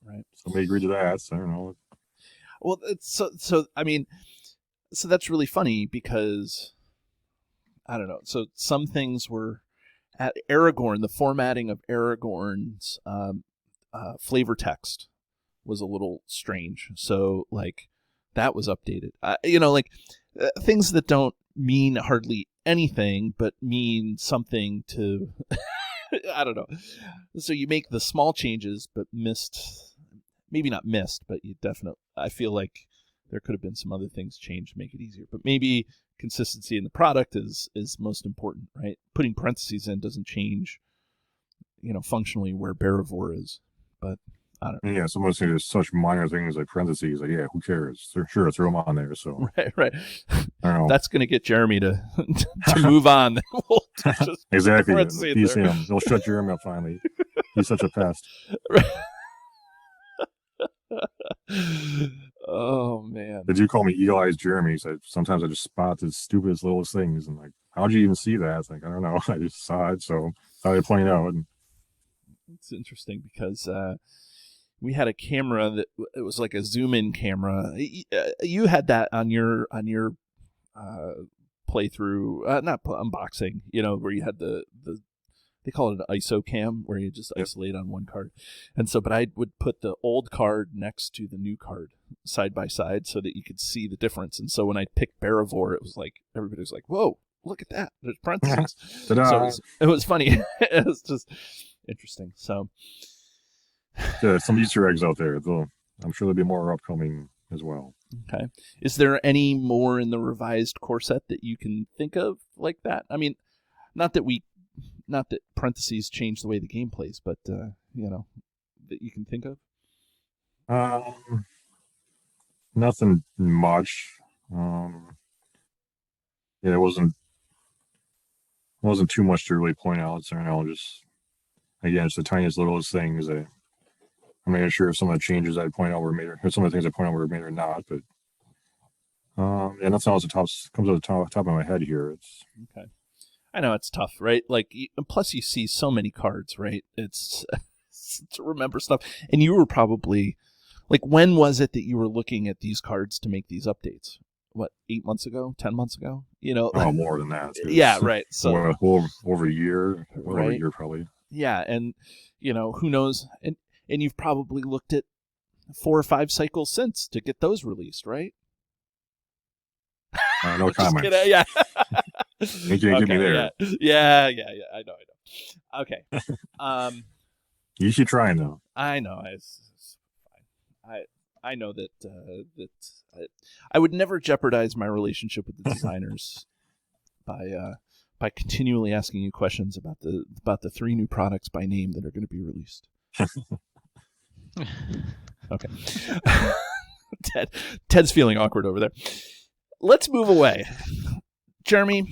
right. Somebody agreed to that. So I don't know. Well, so I mean, so that's really funny because I don't know. So some things were at Aragorn. The formatting of Aragorn's flavor text was a little strange. So like that was updated. Things that don't mean hardly anything, but mean something to. I don't know. So you make the small changes, but maybe not missed, but you definitely. I feel like there could have been some other things changed to make it easier, but maybe consistency in the product is most important, right? Putting parentheses in doesn't change, functionally where Barivore is, but I don't know. Yeah, someone saying there's such minor things like parentheses, like yeah, who cares? Sure, throw them on there. So right. I don't know. That's going to get Jeremy to move on. We'll just Exactly. He's him. They'll shut Jeremy up finally. He's such a pest. Oh man! Did you call me Eagle Eyes Jeremy? So sometimes I just spot the stupidest littlest things, and like, how'd you even see that? It's like I don't know. I just saw it, so thought I'd point it out. It's interesting because we had a camera that it was like a zoom-in camera. You had that on your playthrough, not unboxing. Where you had the they call it an ISO cam, where you just isolate on one card. And so, but I would put the old card next to the new card side by side so that you could see the difference. And so when I picked Barivore, it was like, everybody was like, whoa, look at that. There's parentheses. So it was funny. It was just interesting. So some Easter eggs out there, though. I'm sure there'll be more upcoming as well. Okay. Is there any more in the revised core set that you can think of like that? I mean, not that parentheses change the way the game plays, but that you can think of. Nothing much. It wasn't too much to really point out. So just again, it's the tiniest littlest things. I'm not even sure if some of the changes I'd point out were made, or some of the things I point out were made or not. But nothing else comes to the top of my head here. It's okay. I know it's tough, right? Like, plus you see so many cards, right? It's to remember stuff. And you were probably, like, when was it that you were looking at these cards to make these updates? What, 8 months ago, 10 months ago? More than that. Yeah, right. So over a year, over right? a year probably. Yeah, and who knows? And you've probably looked at 4 or 5 cycles since to get those released, right? No comments. Yeah. You can't get me there. Yeah. I know. Okay. You should try though. I know. It's fine. I know that I would never jeopardize my relationship with the designers by continually asking you questions about the 3 new products by name that are going to be released. Okay. Ted's feeling awkward over there. Let's move away. Jeremy,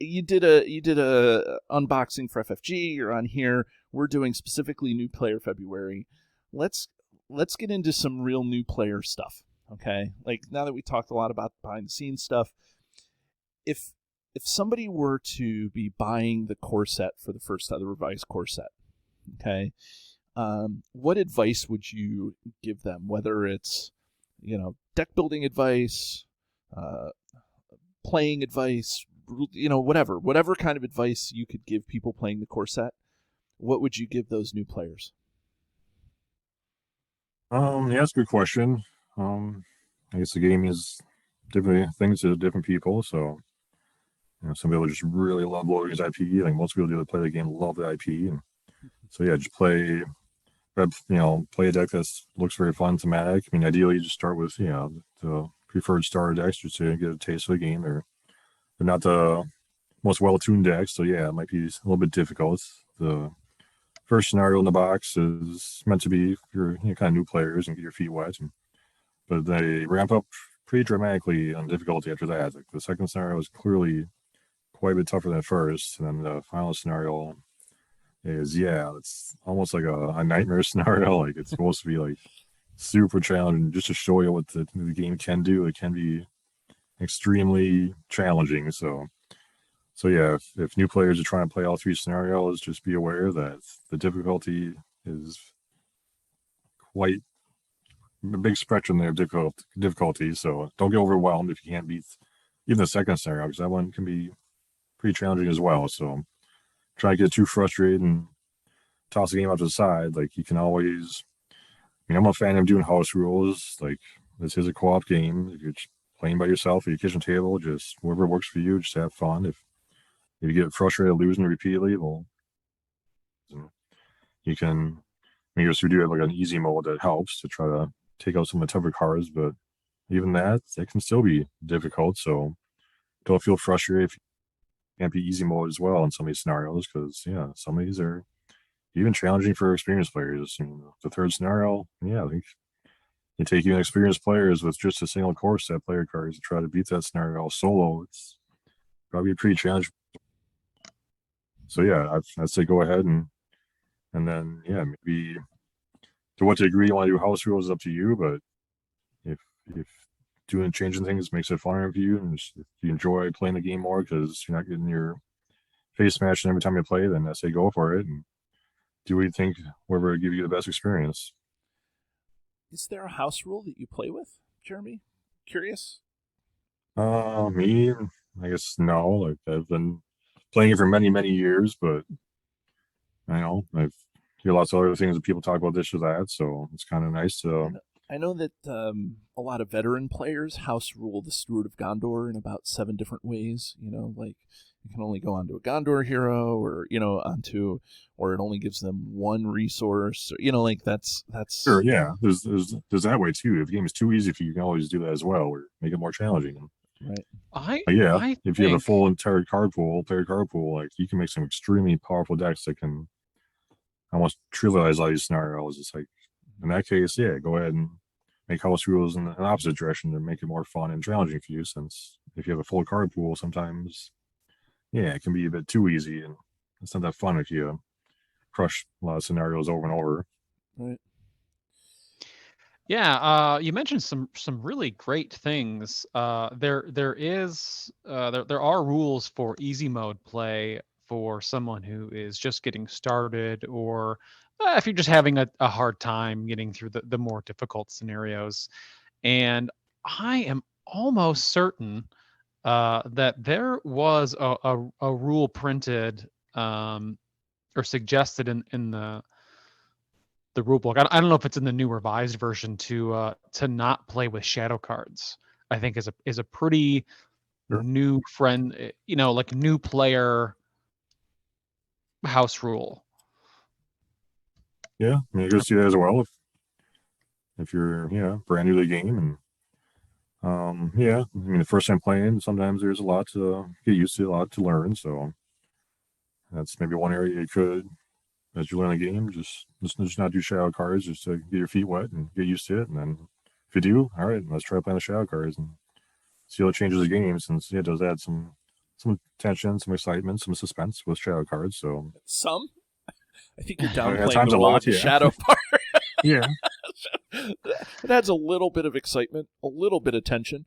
you did a unboxing for FFG. You're on here. We're doing specifically New Player February. let's get into some real new player stuff. Okay, like now that we talked a lot about behind the scenes stuff, if somebody were to be buying the core set for the first time, the revised core set, okay, what advice would you give them? Whether it's deck building advice, playing advice, whatever kind of advice you could give people playing the core set, what would you give those new players? Yeah, that's a good question. I guess the game is different things to different people. So, some people just really love LOTR's IP. Like most people do that play the game love the IP, and so yeah, just play a deck that looks very fun, thematic. I mean, ideally, you just start with the preferred starter decks just to get a taste of the game. They're not the most well-tuned decks, so yeah, it might be a little bit difficult. The first scenario in the box is meant to be for kind of new players and get your feet wet, but they ramp up pretty dramatically on difficulty after that. Like the second scenario is clearly quite a bit tougher than the first, and then the final scenario is it's almost like a nightmare scenario. Like it's supposed to be like super challenging just to show you what the game can do. It can be extremely challenging. So yeah, if new players are trying to play all three scenarios, just be aware that the difficulty is quite a big spectrum there of difficulty. So don't get overwhelmed if you can't beat even the second scenario, because that one can be pretty challenging as well. So try to get too frustrated and toss the game out to the side. Like you can always, I'm a fan of doing house rules. Like this is a co-op game. If you're playing by yourself at your kitchen table, just whatever works for you, just have fun. If you get frustrated losing repeatedly, well, you can, we do have like an easy mode that helps to try to take out some of the tougher cards, but even that can still be difficult. So don't feel frustrated if you can't be easy mode as well in some of these scenarios, because some of these are even challenging for experienced players. The third scenario, I think you take even experienced players with just a single core set player cards to try to beat that scenario solo. It's probably pretty challenging. So I'd say go ahead and then maybe to what degree you want to do house rules is up to you, but if changing things makes it funner for you, and if you enjoy playing the game more because you're not getting your face smashed every time you play, then I say go for it and do what you think, whatever give you the best experience. Is there a house rule that you play with, Jeremy? Curious. Me, I guess no. Like I've been playing it for many, many years, but I know I've hear lots of other things that people talk about this or that, so it's kind of nice to. I know that a lot of veteran players house rule the Steward of Gondor in about 7 different ways. Like you can only go onto a Gondor hero, or or it only gives them one resource. Like that's sure. Yeah, there's that way too. If the game is too easy for you, you can always do that as well, or make it more challenging. Right. If you have a full entire player card pool, like you can make some extremely powerful decks that can almost trivialize all these scenarios. It's like in that case, go ahead and make house rules in the opposite direction to make it more fun and challenging for you. Since if you have a full card pool, sometimes it can be a bit too easy, and it's not that fun if you crush a lot of scenarios over and over. Right. Yeah, you mentioned some really great things. There are rules for easy mode play for someone who is just getting started, or if you're just having a hard time getting through the more difficult scenarios. And I am almost certain that there was a rule printed or suggested in the rule book. I don't know if it's in the new revised version to not play with shadow cards. I think is a pretty new friend, like new player house rule. Yeah, I can see that as well. If you're brand new to the game, and the first time playing, sometimes there's a lot to get used to, a lot to learn. So that's maybe one area you could, as you learn the game, just not do shadow cards, just to get your feet wet and get used to it. And then if you do, all right, let's try playing the shadow cards and see how it changes the game, since it does add some tension, some excitement, some suspense with shadow cards. So I think you're downplaying times the a role lot, of the shadow part. Yeah. It adds a little bit of excitement, a little bit of tension.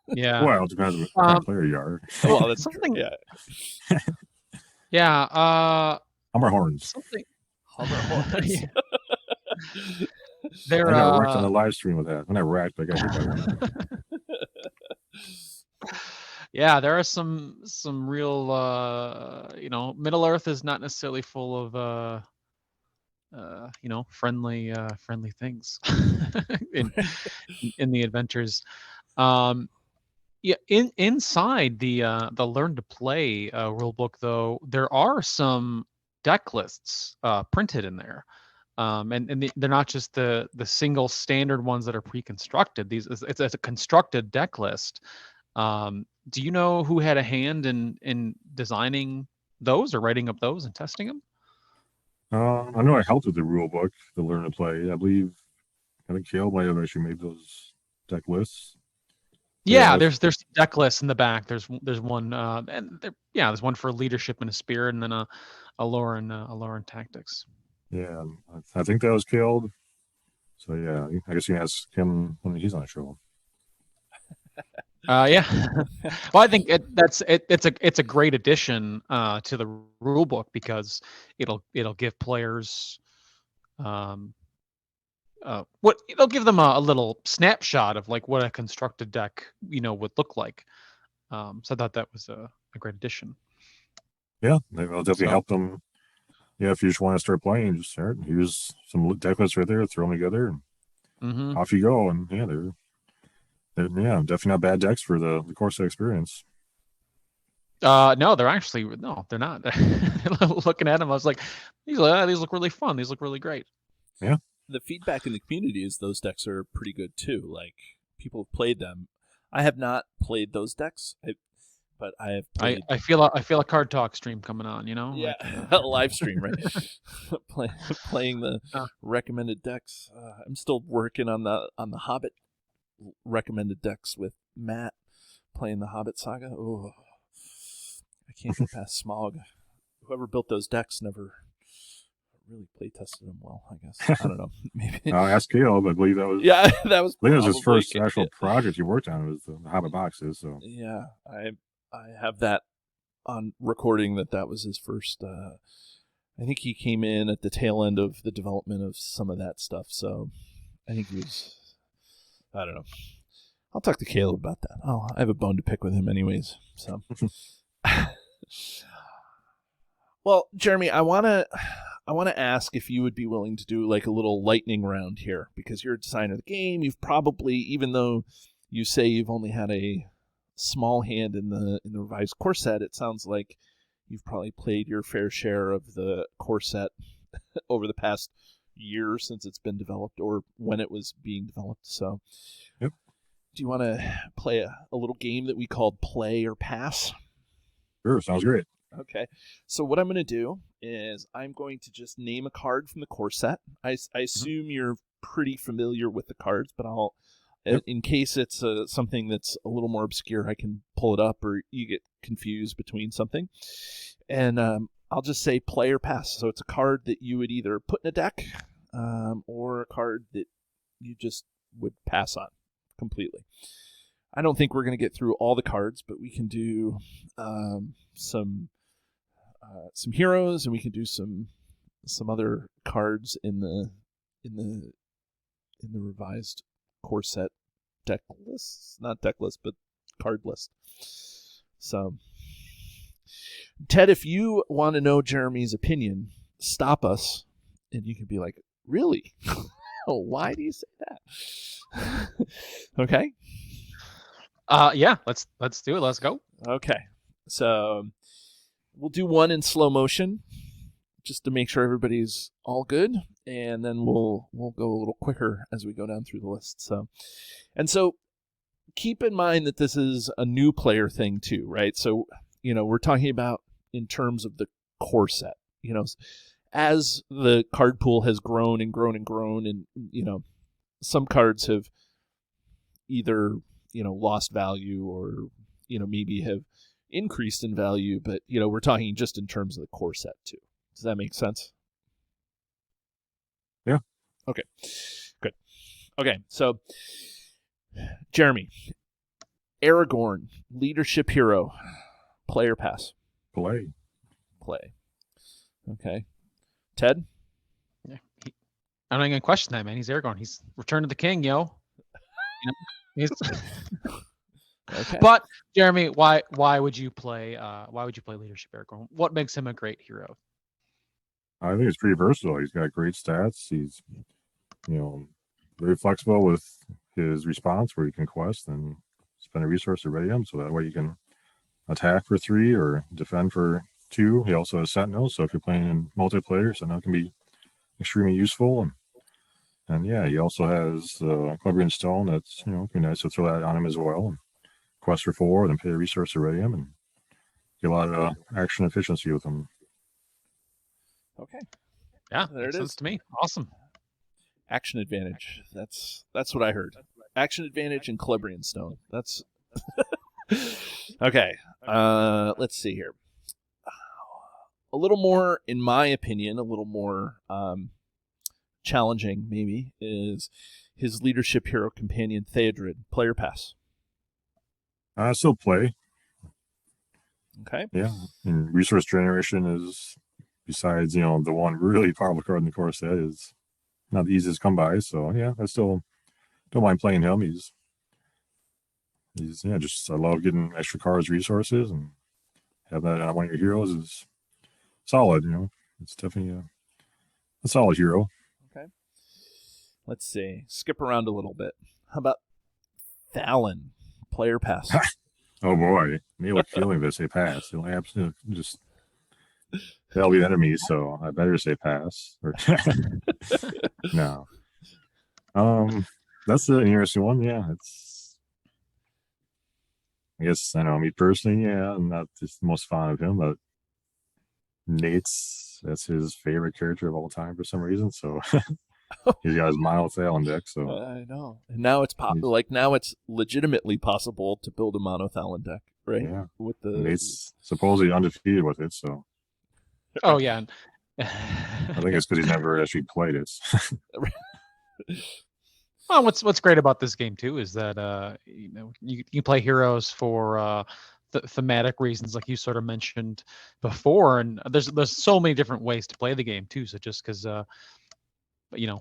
Yeah. Well, it depends what kind of player you are. Well, that's Something. true. Yeah. Yeah. Hummer horns. Something. Hover horns. Yeah. They're I got wrecked on the live stream with that. When I wrecked, I got hit by one. Yeah, there are some real Middle Earth is not necessarily full of friendly things in the adventures. Inside the Learn to Play rulebook, though, there are some deck lists printed in there. They're not just the single standard ones that are pre-constructed. It's a constructed deck list. Do you know who had a hand in designing those or writing up those and testing them? I know I helped with the rule book, the Learn to Play. I think Kale might have actually made those deck lists. Yeah, there's deck lists in the back. There's one, there's one for leadership and a spirit, and then a lore and tactics. Yeah, I think that was Kale. So yeah, I guess you can ask him when he's on the show. Yeah. Well, I think it's a great addition to the rule book because it'll give players it'll give them a little snapshot of like what a constructed deck would look like. So I thought that was a great addition. Yeah, it'll definitely help them. Yeah, if you just want to start playing, just start. Here's some deck lists right there. Throw them together, and off you go. And yeah, they're definitely not bad decks for the course of experience. No, they're not. Looking at them, I was like, these look really fun. These look really great. Yeah. The feedback in the community is those decks are pretty good too. Like, people have played them. I have not played those decks, but I have played. I feel a card talk stream coming on. Yeah, like, a live stream, right? Playing the recommended decks. I'm still working on the Hobbit recommended decks with Matt, playing the Hobbit saga. Oh, I can't get past Smog. Whoever built those decks never really play tested them well, I guess. I don't know. Maybe. Ask Kale, but I believe that was. Yeah, that was. I think it was his first actual project he worked on. It was the Hobbit boxes. So. Yeah, I have that on recording that was his first. I think he came in at the tail end of the development of some of that stuff. So I think he was. I don't know. I'll talk to Caleb about that. I have a bone to pick with him, anyways. So. Well, Jeremy, I want to ask if you would be willing to do like a little lightning round here, because you're a designer of the game. You've probably, even though you say you've only had a small hand in the revised core set, it sounds like you've probably played your fair share of the core set over the past year since it's been developed or when it was being developed. So, yep. Do you want to play a little game that we called Play or Pass? Sure, sounds great. Okay, so what I'm going to do is I'm going to just name a card from the core set. I assume you're pretty familiar with the cards, but in case it's something that's a little more obscure, I can pull it up or you get confused between something. And I'll just say play or pass. So it's a card that you would either put in a deck or a card that you just would pass on completely. I don't think we're going to get through all the cards, but we can do some heroes, and we can do some other cards in the revised core set deck lists, not deck list, but card list. So, Ted, if you want to know Jeremy's opinion, stop us, and you can be like, "Really? Oh, why do you say that?" Okay. Yeah, let's do it. Let's go. Okay. So we'll do one in slow motion just to make sure everybody's all good, and then we'll go a little quicker as we go down through the list. So keep in mind that this is a new player thing too, right? So, we're talking about in terms of the core set, as the card pool has grown and grown and grown, and, some cards have either, lost value or, maybe have increased in value, but, we're talking just in terms of the core set too. Does that make sense? Yeah, Okay, good. Okay, so Jeremy, Aragorn, leadership hero, play or pass? Play. Play. Okay. Ted? Yeah, I'm not gonna question that, man. He's Aragorn. He's Return of the King, yo. You know, he's Okay. But Jeremy, why would you play leadership Aragorn? What makes him a great hero? I think it's pretty versatile. He's got great stats. He's, very flexible with his response, where you can quest and spend a resource to ready him, so that way you can attack for 3 or defend for 2. He also has Sentinel, so if you're playing in multiplayer, Sentinel can be extremely useful. And yeah, he also has Clebrian Stone. That's be nice to throw that on him as well. And quest for 4, then pay a resource to ready him, and get a lot of action efficiency with him. Okay. Yeah, there makes it sense is. to me. Awesome. Action advantage. That's what I heard. Action advantage and Celebrian Stone. That's okay. Let's see here. A little more, in my opinion, a little more challenging maybe is his leadership hero companion Theodred. Play or pass? Still play. Okay. Yeah, and resource generation is, besides the one really powerful card in the core set, is not the easiest to come by. So yeah, I still don't mind playing him. He's just, I love getting extra cards, resources, and have that on one of your heroes is solid. It's definitely a solid hero. Okay. Let's see. Skip around a little bit. How about Thalon? Play or pass? Oh boy, they will kill me if they say pass. They'll absolutely just, they'll be enemies, so I better say pass. No. That's an interesting one. Yeah, I guess, I know, me personally, yeah, I'm not just the most fond of him, but that's his favorite character of all time for some reason. So he's got his mono Thalon deck. So I know. And now it's now it's legitimately possible to build a mono Thalon deck, right? yeah, With Nate's supposedly undefeated with it. So Oh yeah. I think it's because he's never actually played it. Well, what's great about this game too is that you play heroes for thematic reasons, like you sort of mentioned before, and there's so many different ways to play the game too. So just because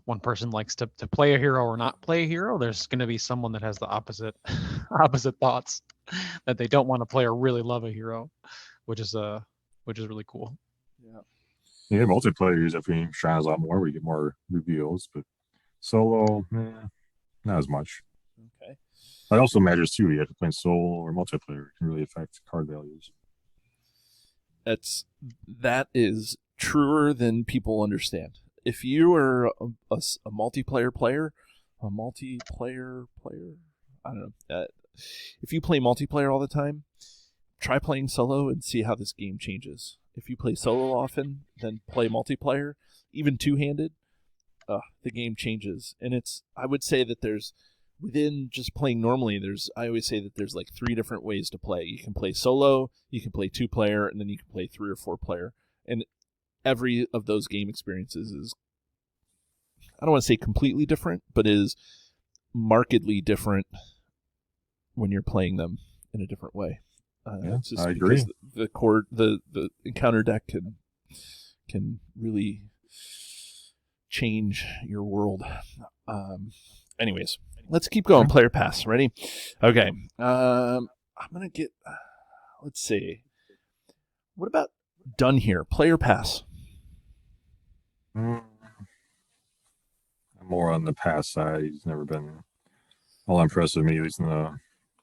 one person likes to play a hero or not play a hero, there's going to be someone that has the opposite thoughts, that they don't want to play or really love a hero, which is really cool. Yeah. Multiplayer definitely shines a lot more. We get more reveals, but solo, not as much. Okay. That also matters too. You have to play solo or multiplayer. It can really affect card values. That is truer than people understand. If you are a multiplayer player, I don't know. If you play multiplayer all the time, try playing solo and see how this game changes. If you play solo often, then play multiplayer, even two-handed, the game changes. And I would say that there's, within just playing normally, I always say that there's like 3 different ways to play. You can play solo, you can play 2-player, and then you can play 3 or 4-player. And every of those game experiences is, I don't want to say completely different, but is markedly different when you're playing them in a different way. It's just I agree. Because the encounter deck can really change your world. Anyways, let's keep going. Player pass. Ready? Okay. I'm gonna get. Let's see. What about done here? Player pass. I'm more on the pass side. He's never been all impressive with me, at least in the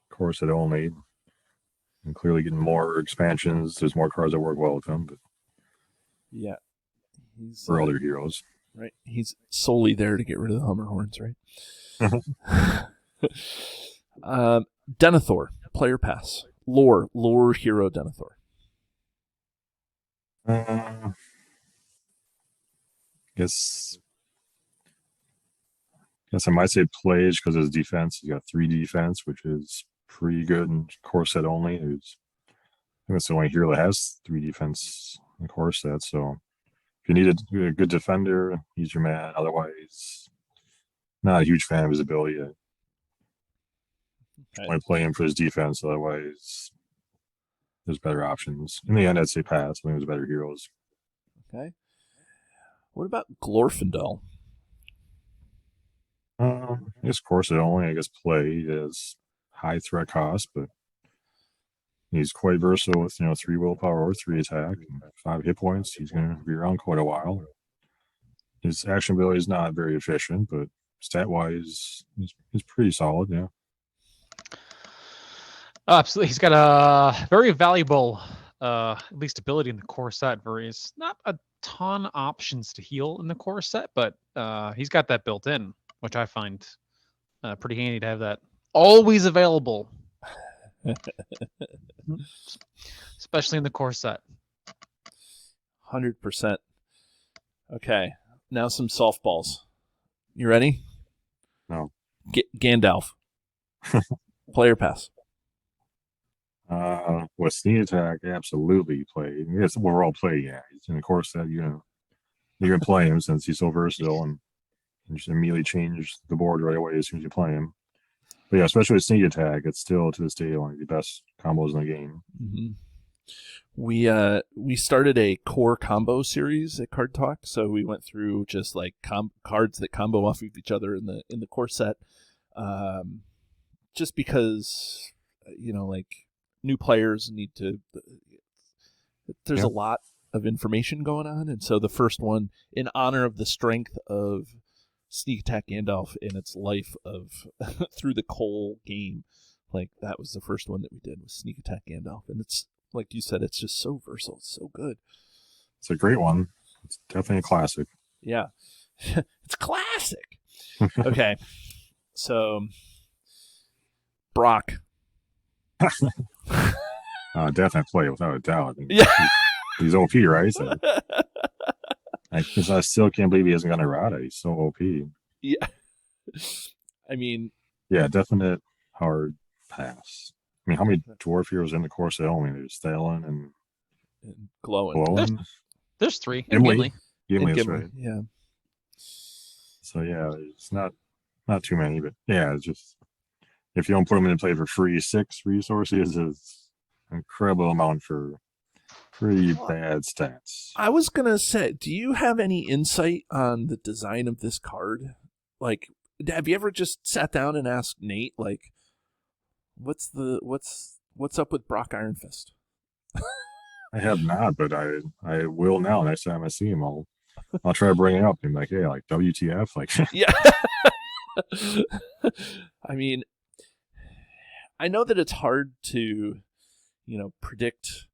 core set only. And clearly getting more expansions. There's more cards that work well with him, but yeah, he's for other heroes. Right. He's solely there to get rid of the Hummer Horns, right? Denathor, player pass. Lore hero Denathor. Guess I might say plays because of his defense. He's got 3 defense, which is pretty good in core set only. I think that's the only hero that has 3 defense in core set. So if you need a good defender, he's your man. Otherwise, not a huge fan of his ability. I Okay. want to play him for his defense. Otherwise, there's better options. In the end, I'd say pass. I think there's better heroes. Okay. What about Glorfindel? I guess Corset only. I guess play is high threat cost, but he's quite versatile with 3 willpower or 3 attack and 5 hit points. He's going to be around quite a while. His action ability is not very efficient, but stat wise, he's pretty solid. Yeah. Absolutely, he's got a very valuable, at least ability in the core set. He's not a ton options to heal in the core set, but he's got that built in, which I find pretty handy to have that always available, especially in the core set. 100%. Okay, now some softballs. You ready? No. Gandalf. Player pass. With sneak attack, absolutely play. Yes, we're all play. Yeah, he's in the core set. You're gonna play him since he's so versatile, and you just immediately change the board right away as soon as you play him. But yeah, especially with sneak attack, it's still to this day one of the best combos in the game. Mm-hmm. We started a core combo series at Card Talk, so we went through just like cards that combo off of each other in the core set, just because like new players need to. There's a lot of information going on, and so the first one, in honor of the strength of Sneak Attack Gandalf in its life of through the Cole game, like that was the first one that we did, was Sneak Attack Gandalf, and it's like you said, it's just so versatile, it's so good. It's a great one. It's definitely a classic. Yeah, it's classic. Okay, so Brock. Definitely play without a doubt. Yeah, he's OP, right? So, I still can't believe he hasn't gotten a errata. He's so OP. Yeah, I mean, yeah, definite hard pass. I mean, how many dwarf heroes in the core set only? There's Thalen and Glowing. There's 3. Gimli. Gimli, right. Yeah. So yeah, it's not too many, but yeah, it's just if you don't put them in play for free, 6 resources is an incredible amount for pretty bad stats. I was gonna say, do you have any insight on the design of this card? Like, have you ever just sat down and asked Nate, like, what's up with Brock Iron Fist? I have not, but I will now. Next time I see him, I'll try to bring it up and be like, hey, like WTF, like yeah. I mean, I know that it's hard to, predict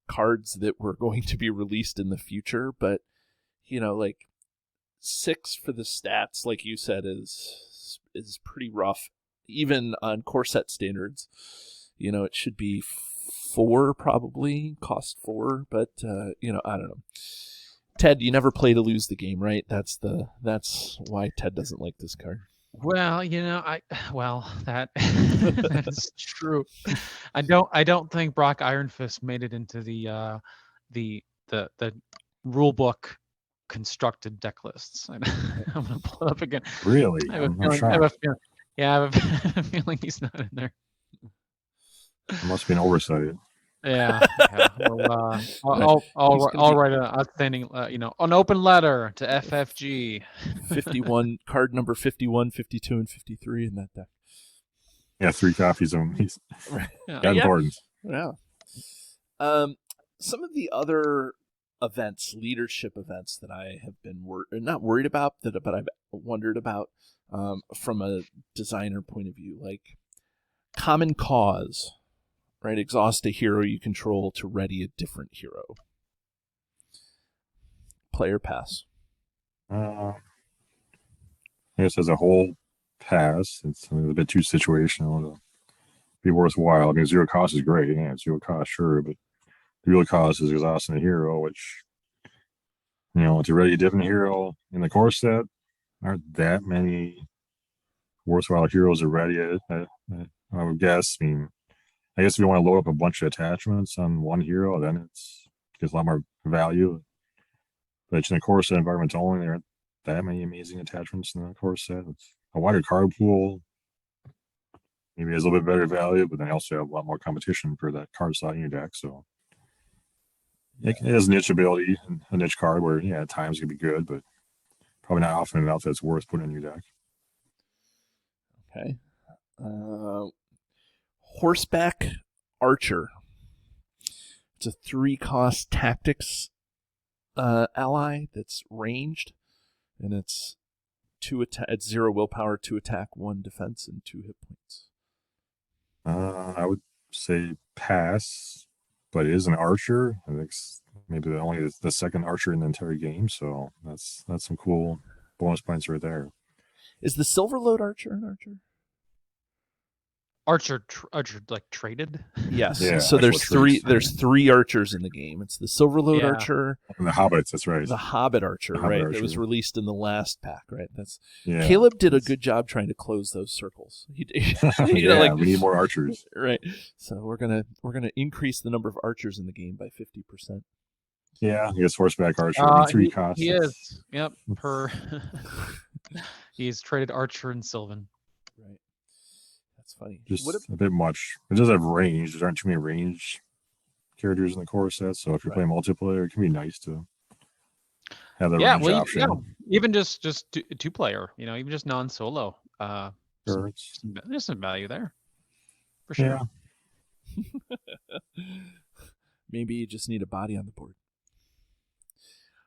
cards that were going to be released in the future, but like 6 for the stats, like you said, is pretty rough, even on core set standards. It should be 4, probably cost 4, but I don't know. Ted, you never play to lose the game, right? That's why Ted doesn't like this card. Well, that that is true. I don't think Brock Iron Fist made it into the rule book constructed deck lists. I'm gonna pull it up again. Really? I have a feeling he's not in there. It must be an oversight. Yeah. Well, I'll write an outstanding, an open letter to FFG. 51 card number 51, 52, and 53 in that deck. Yeah, 3 copies of them. He's important. Yeah. Some of the other events, leadership events that I have been not worried about, but I've wondered about from a designer point of view, like Common Cause. Right, exhaust a hero you control to ready a different hero. Player pass. I guess as a whole pass, it's a bit too situational to be worthwhile. I mean, 0 cost is great. Yeah, 0 cost, sure, but the real cost is exhausting a hero, which, to ready a different hero in the core set, aren't that many worthwhile heroes to ready it, I would guess. I mean, I guess if you want to load up a bunch of attachments on one hero, then it gets a lot more value. But in the core set environment only, there aren't that many amazing attachments in the core set. It's a wider card pool. Maybe it has a little bit better value, but then you also have a lot more competition for that card slot in your deck. So it has niche ability, a niche card where, at times it can be good, but probably not often enough that it's worth putting in your deck. Okay. Horseback Archer. It's a 3-cost tactics ally that's ranged, and it's 2 attack. It's 0 willpower, 2 attack, 1 defense, and 2 hit points. I would say pass, but it is an archer. I think it's maybe only the second archer in the entire game, so that's some cool bonus points right there. Is the Silverload Archer an archer? Archer like traded? Yes. Yeah, so there's actual three. traits. There's 3 archers in the game. It's the Silverload Yeah. Archer, And the Hobbits, that's right. the Hobbit Archer, The Hobbit right? Archer. That was released in the last pack, right? That's Yeah. Caleb did a good job trying to close those circles. He did, We need more archers. right. So we're gonna increase the number of archers in the game by 50%. Yeah, I guess horseback archer, 3 costs. He is. Yep. He's traded Archer and Sylvan. Right. That's funny. Just What a bit much. It does have range. There aren't too many range characters in the core set, so if you're playing multiplayer, it can be nice to have that range option. Even just 2-player, even just non-solo. Sure, There's some value there, for sure. Yeah. Maybe you just need a body on the board.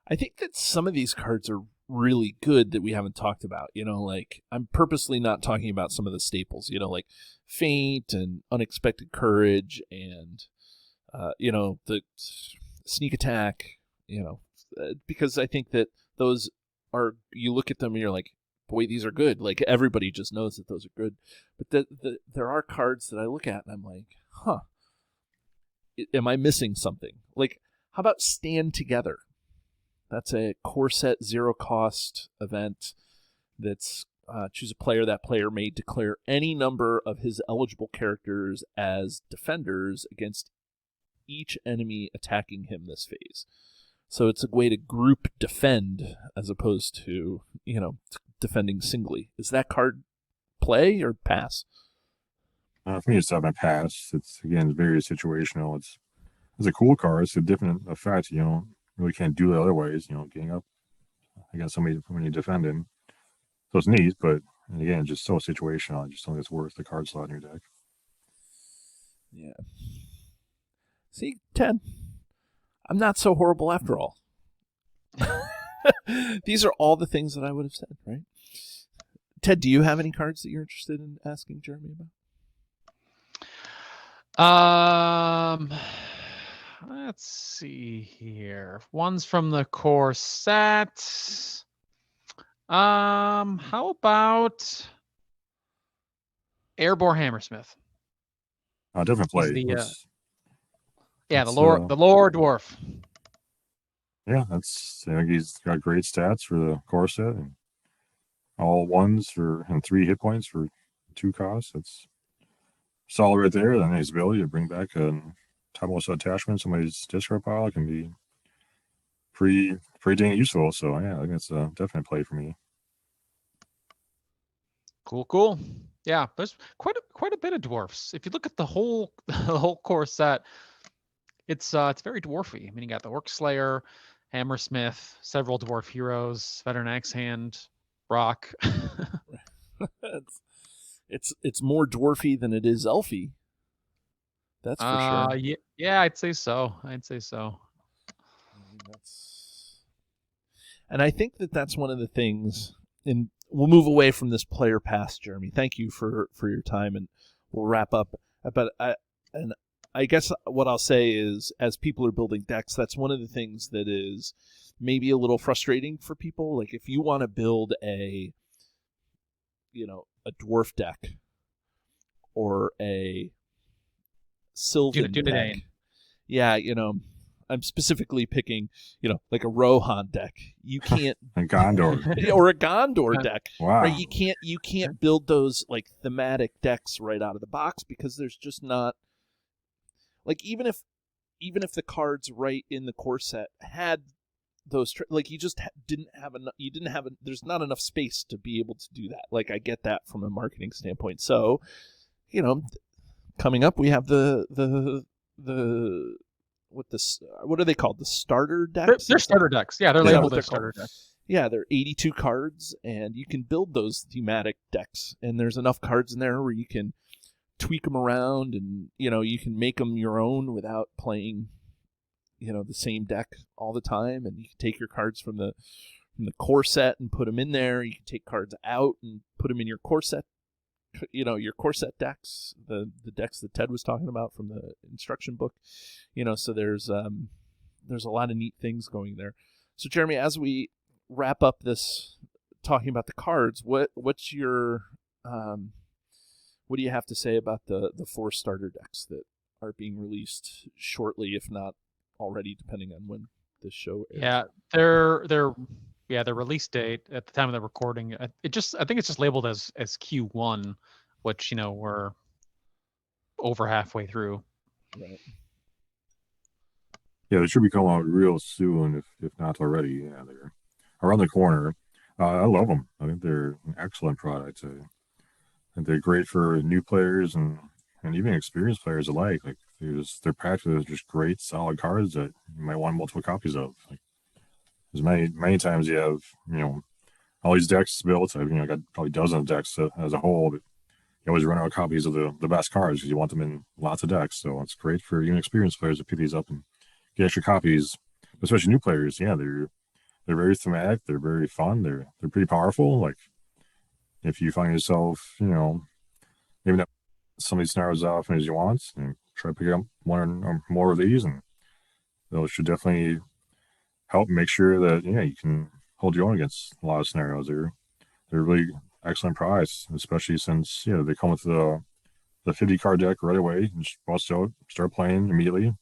I think that some of these cards are really good that we haven't talked about. Like I'm purposely not talking about some of the staples, like Feint and Unexpected Courage and, the Sneak Attack, because I think that those are, you look at them and you're like, boy, these are good. Like everybody just knows that those are good. But there are cards that I look at and I'm like, am I missing something? Like, how about Stand Together? That's a core set 0-cost event that's choose a player. That player may declare any number of his eligible characters as defenders against each enemy attacking him this phase. So it's a way to group defend as opposed to, defending singly. Is that card play or pass? For me, it's not my pass. It's, again, very situational. It's a cool card. It's a different effect, really can't do it otherwise, getting up against somebody when you're defending. So it's neat, but again, just so situational. I just don't think it's worth the card slot in your deck. Yeah. See, Ted, I'm not so horrible after all. These are all the things that I would have said, right? Ted, do you have any cards that you're interested in asking Jeremy about? Let's see here. One's from the core set. How about Airborne Hammersmith? Different play. The lore dwarf. Yeah, he's got great stats for the core set, and all 1s and 3 hit points for 2 costs. That's solid right there. Then his ability to bring back a topmost attachment, somebody's discard pile, can be pretty dang useful. So yeah, I think it's a definite play for me. Cool. Yeah, there's quite a bit of dwarfs. If you look at the whole core set, it's very dwarfy. I mean, you got the Orc Slayer, Hammersmith, several dwarf heroes, Veteran Axe Hand, Brock. It's more dwarfy than it is elfy. That's for sure. Yeah, I'd say so. And I think that's one of the things, and we'll move away from this player pass, Jeremy. Thank you for your time, and we'll wrap up. But I guess what I'll say is, as people are building decks, that's one of the things that is maybe a little frustrating for people. Like if you want to build a dwarf deck or a Sylvan deck. Yeah, I'm specifically picking, like a Rohan deck. You can't a Gondor or a Gondor deck. Wow. Right? You can't build those like thematic decks right out of the box because there's just not, like, even if the cards right in the core set had like you just didn't have enough. You didn't have. There's not enough space to be able to do that. Like I get that from a marketing standpoint. So, coming up we have the what are they called? The starter decks? They're starter decks. Yeah, they're Is that labeled what as they're starter called? decks. Yeah, they're 82 cards, and you can build those thematic decks. And there's enough cards in there where you can tweak them around, and you can make them your own without playing, the same deck all the time. And you can take your cards from the core set and put them in there. You can take cards out and put them in your core set. Your core set decks, the decks that Ted was talking about from the instruction book. So there's a lot of neat things going there. So Jeremy, as we wrap up this talking about the cards, what's your what do you have to say about the 4 starter decks that are being released shortly, if not already, depending on when this show airs? Yeah, their release date at the time of the recording, I think it's just labeled as Q1, which we're over halfway through. Right. Yeah, they should be coming out real soon, if not already. Yeah, they're around the corner. I love them. I think they're an excellent product. And they're great for new players and even experienced players alike. Like they're packed with just great, solid cards that you might want multiple copies of. Like, as many times you have, all these decks built. I've got probably dozens of decks as a whole, but you always run out of copies of the best cards because you want them in lots of decks. So it's great for even experienced players to pick these up and get extra copies, especially new players. Yeah, they're very thematic. They're very fun. They're pretty powerful. Like if you find yourself, maybe not some of these scenarios as often as you want, try to pick up one or more of these, and those should definitely help make sure that you can hold your own against a lot of scenarios. They're really excellent prize, especially since they come with the 50 card deck right away. You just bust out, start playing immediately,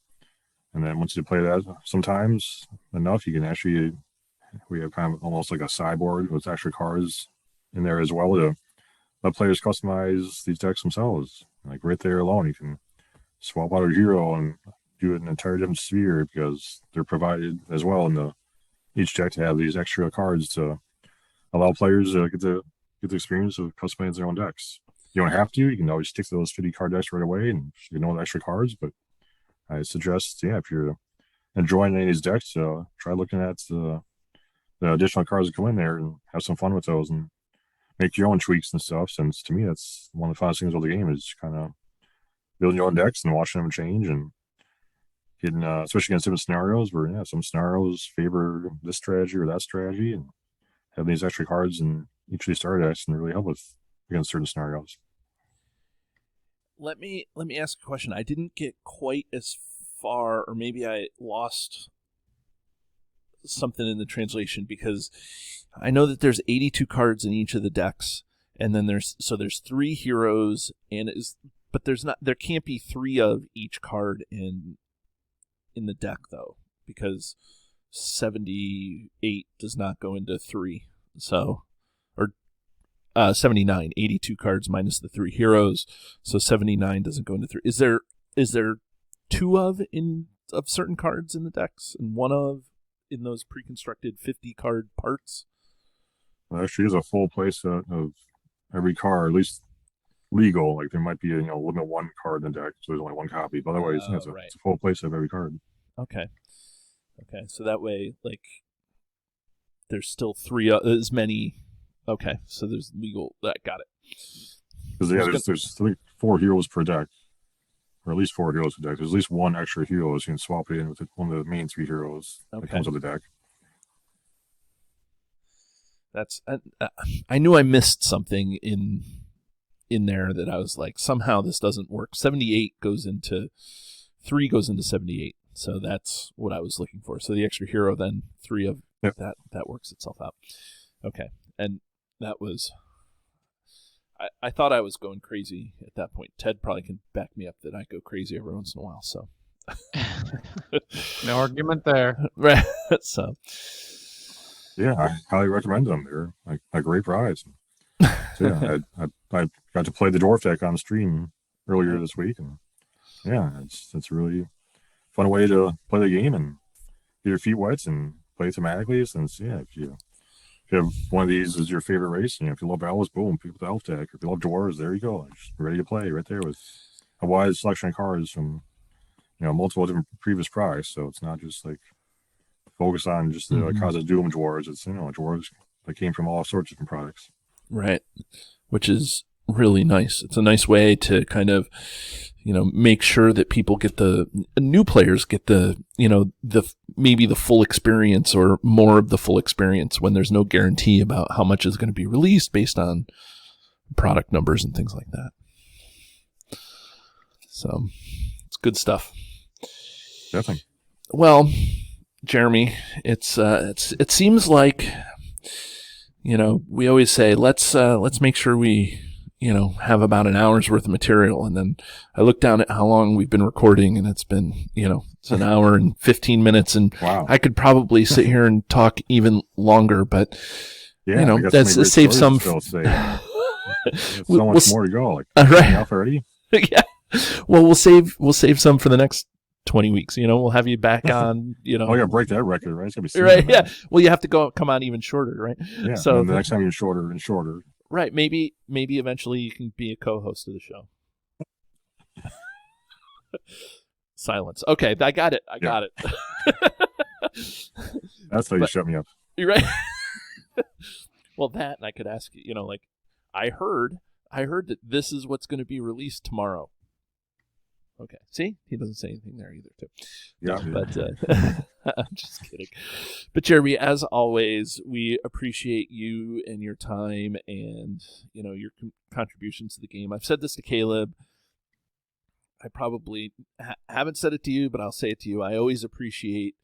and then once you play that sometimes enough, you can actually we have kind of almost like a sideboard with extra cards in there as well to let players customize these decks themselves. Like right there alone, you can swap out a hero and do it in an entire different sphere because they're provided as well in each deck to have these extra cards to allow players to get the experience of customizing their own decks. You don't have to. You can always stick to those 50 card decks right away and the extra cards. But I suggest, if you're enjoying any of these decks, try looking at the additional cards that come in there and have some fun with those and make your own tweaks and stuff. Since to me, that's one of the funnest things of the game is kind of building your own decks and watching them change and getting, especially against different scenarios where some scenarios favor this strategy or that strategy, and having these extra cards in each of these starter decks can really help with against certain scenarios. Let me ask a question. I didn't get quite as far, or maybe I lost something in the translation, because I know that there's 82 cards in each of the decks, and then there's 3 heroes, but there can't be 3 of each card in the deck though, because 78 does not go into 3. So, or 79, 82 cards minus the 3 heroes, so 79 doesn't go into 3. Is there 2 of certain cards in the decks and 1 of in those pre-constructed 50 card parts? Well, actually, is a full play set of every card, at least legal. Like there might be limit 1 card in the deck, so there's only 1 copy. But otherwise, it's a full play set of every card. Okay, so that way, like, there's still 3 as many. Okay, so there's legal. Got it. Because there's I think 4 heroes per deck, or at least 4 heroes per deck. There's at least 1 extra hero, so you can swap it in with one of the main 3 heroes that comes with the deck. That's I knew I missed something in there that I was like, somehow this doesn't work. 78 goes into 3 goes into 78, so that's what I was looking for. So the extra hero, then 3 of that works itself out. Okay, and that was. I thought I was going crazy at that point. Ted probably can back me up that I go crazy every once in a while. So, no argument there. Right. So, yeah, I highly recommend them. They're a great prize. So yeah, I got to play the Dwarf deck on stream earlier this week, and yeah, it's a really fun way to play the game and get your feet wet and play thematically. Since if you have one of these as your favorite race, if you love elves, boom, pick up the elf deck. If you love dwarves, there you go, just ready to play right there with a wide selection of cards from multiple different previous products. So it's not just like focus on just the Cause of Doom dwarves. It's dwarves that came from all sorts of different products. Right, which is really nice. It's a nice way to kind of make sure that people get the new players get the maybe the full experience or more of the full experience when there's no guarantee about how much is going to be released based on product numbers and things like that. So it's good stuff. Definitely. Well, Jeremy, it seems like we always say let's make sure we have about an hour's worth of material. And then I look down at how long we've been recording, and it's been, it's an hour and 15 minutes. And wow. I could probably sit here and talk even longer, but, that's save some. So much more to go. Like, right. Enough already? Yeah. Well, we'll save some for the next 20 weeks. We'll have you back on, Oh, you gotta break that record, right? It's gonna be right. Yeah. Well, you have to come on even shorter, right? Yeah. So and the next time you're shorter and shorter. Right. Maybe eventually you can be a co-host of the show. Silence. Okay. I got it. That's how you shut me up. You're right. Well, that, and I could ask you, I heard that this is what's going to be released tomorrow. Okay. See? He doesn't say anything there either, too. Yeah. But I'm just kidding. But Jeremy, as always, we appreciate you and your time and, your contributions to the game. I've said this to Caleb. I probably haven't said it to you, but I'll say it to you. I always appreciate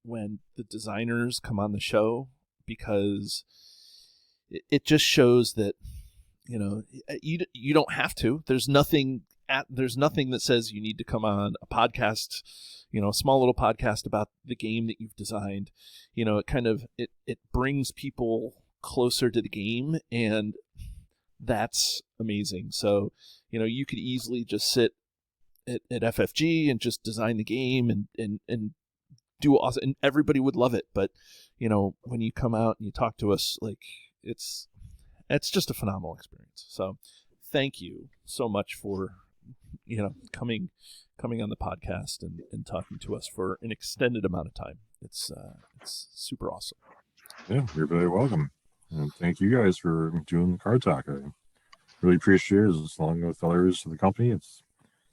when the designers come on the show, because it just shows that, you don't have to. There's nothing that says you need to come on a podcast, a small little podcast about the game that you've designed. It kind of, it brings people closer to the game, and that's amazing. So, you could easily just sit at FFG and just design the game and do awesome, and everybody would love it. But, when you come out and you talk to us, like, it's just a phenomenal experience. So thank you so much for, coming on the podcast and talking to us for an extended amount of time. It's super awesome. Yeah, you're very welcome. And thank you guys for doing the card talk. I really appreciate it. As long with others of the company, it's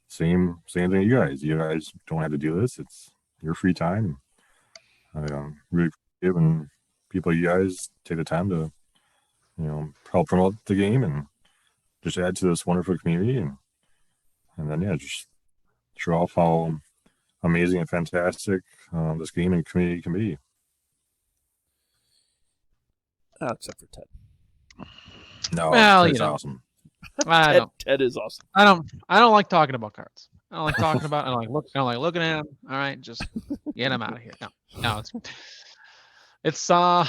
same thing you guys. You guys don't have to do this. It's your free time. I really appreciate when people, you guys, take the time to help promote the game and just add to this wonderful community, and then just show off how amazing and fantastic this game and community can be. Except for Ted. No, well, Ted's awesome. Ted is awesome. I don't like talking about cards. I don't like talking about. I don't like looking at them. All right, just get them out of here. No, it's a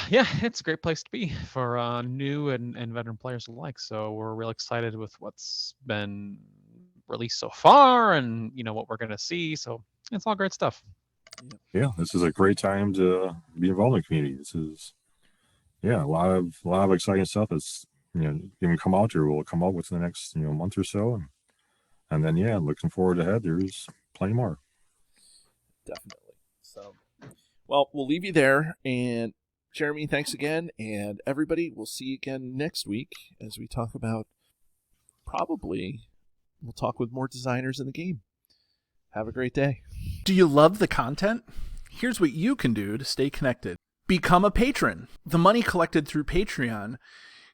great place to be for new and veteran players alike. So we're real excited with what's been released so far, and what we're gonna see. So it's all great stuff. Yeah, this is a great time to be involved in the community. This is a lot of exciting stuff that's even come out or will come out within the next month or so, and then looking forward ahead. There's plenty more. Definitely. So. Well, we'll leave you there. And Jeremy, thanks again. And everybody, we'll see you again next week as we talk about, we'll talk with more designers in the game. Have a great day. Do you love the content? Here's what you can do to stay connected. Become a patron. The money collected through Patreon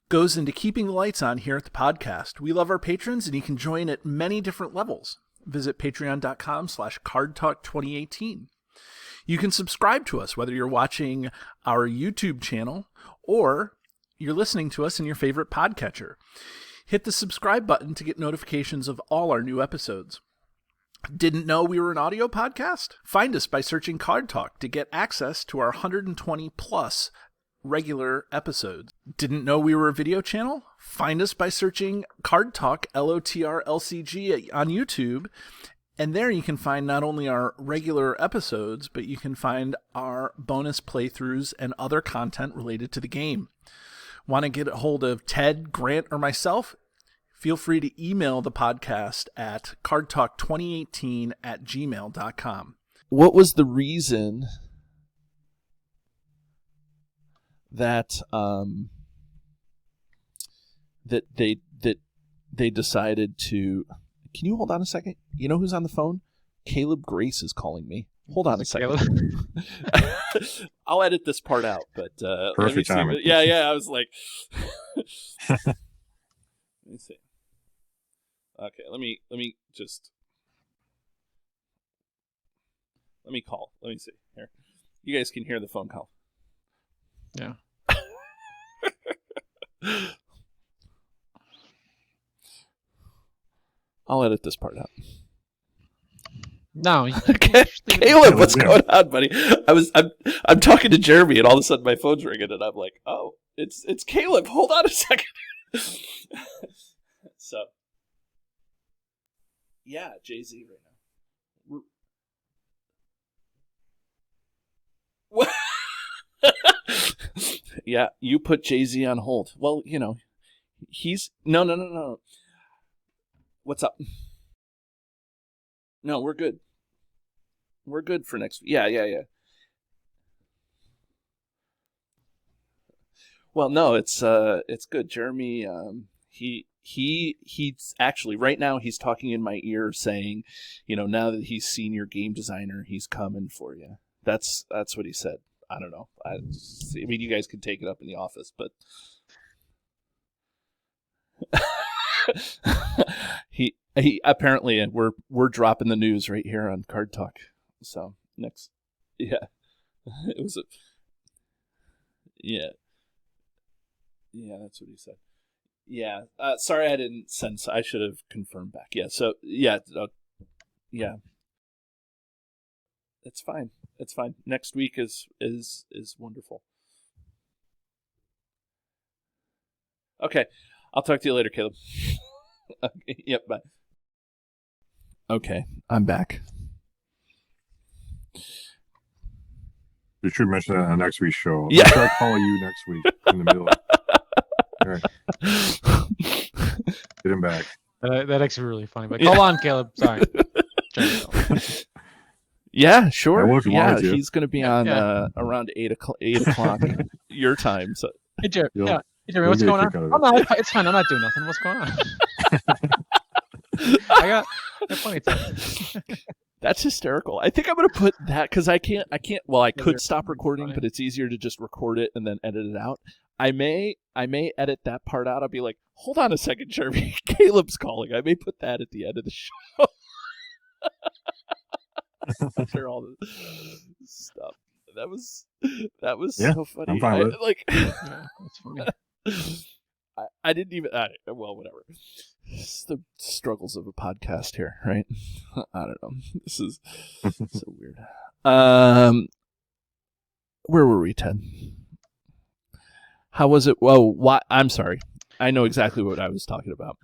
goes into keeping the lights on here at the podcast. We love our patrons, and you can join at many different levels. Visit patreon.com/cardtalk2018. You can subscribe to us, whether you're watching our YouTube channel or you're listening to us in your favorite podcatcher. Hit the subscribe button to get notifications of all our new episodes. Didn't know we were an audio podcast? Find us by searching Card Talk to get access to our 120 plus regular episodes. Didn't know we were a video channel? Find us by searching Card Talk LOTR LCG on YouTube And there you can find not only our regular episodes, but you can find our bonus playthroughs and other content related to the game. Want to get a hold of Ted, Grant, or myself? Feel free to email the podcast at cardtalk2018@gmail.com. What was the reason that they decided to? Can you hold on a second? You know who's on the phone? Caleb Grace is calling me. Hold on a second. I'll edit this part out, but Perfect timing. Yeah, I was like, let me see. Okay, let me call. Let me see here. You guys can hear the phone call. Yeah. I'll edit this part out. No, Caleb, what's going on, buddy? I'm talking to Jeremy, and all of a sudden my phone's ringing, and I'm like, oh, it's Caleb. Hold on a second. So, yeah, Jay-Z right now. What? Yeah, you put Jay-Z on hold. Well, you know, he's no. What's up? No, we're good. We're good for next week. Yeah. Well, no, it's good. Jeremy, he's actually right now he's talking in my ear saying, you know, now that he's senior game designer, he's coming for you. That's what he said. I don't know. I mean, you guys can take it up in the office, but he apparently we're dropping the news right here on Card Talk. So next, yeah, it was yeah, that's what he said. Yeah, sorry I didn't sense. I should have confirmed back. Yeah, so yeah, it's fine. It's fine. Next week is wonderful. Okay, I'll talk to you later, Caleb. Okay, yep, bye. Okay, I'm back. You should mention that on next week's show. Yeah. I'll try calling you next week in the middle. All right. Get him back. That actually really funny. But call on, Caleb. Sorry. Yeah, sure. Yeah, he's going to be on around 8 o'clock your time. So. Hey, Jeremy. Hey, Jeremy, what's going on? Oh, no, it's fine. I'm not doing nothing. What's going on? I got plenty of time. That's hysterical. I think I'm going to put that because I can't. Well, I could stop recording, but it's easier to just record it and then edit it out. I may edit that part out. I'll be like, hold on a second, Jeremy. Caleb's calling. I may put that at the end of the show. After all the stuff. That was so funny. I'm fine with it. That's funny. I didn't even. Well, whatever. It's the struggles of a podcast here, right? I don't know. This is so weird. Where were we, Ted? How was it? Whoa, why? I'm sorry. I know exactly what I was talking about.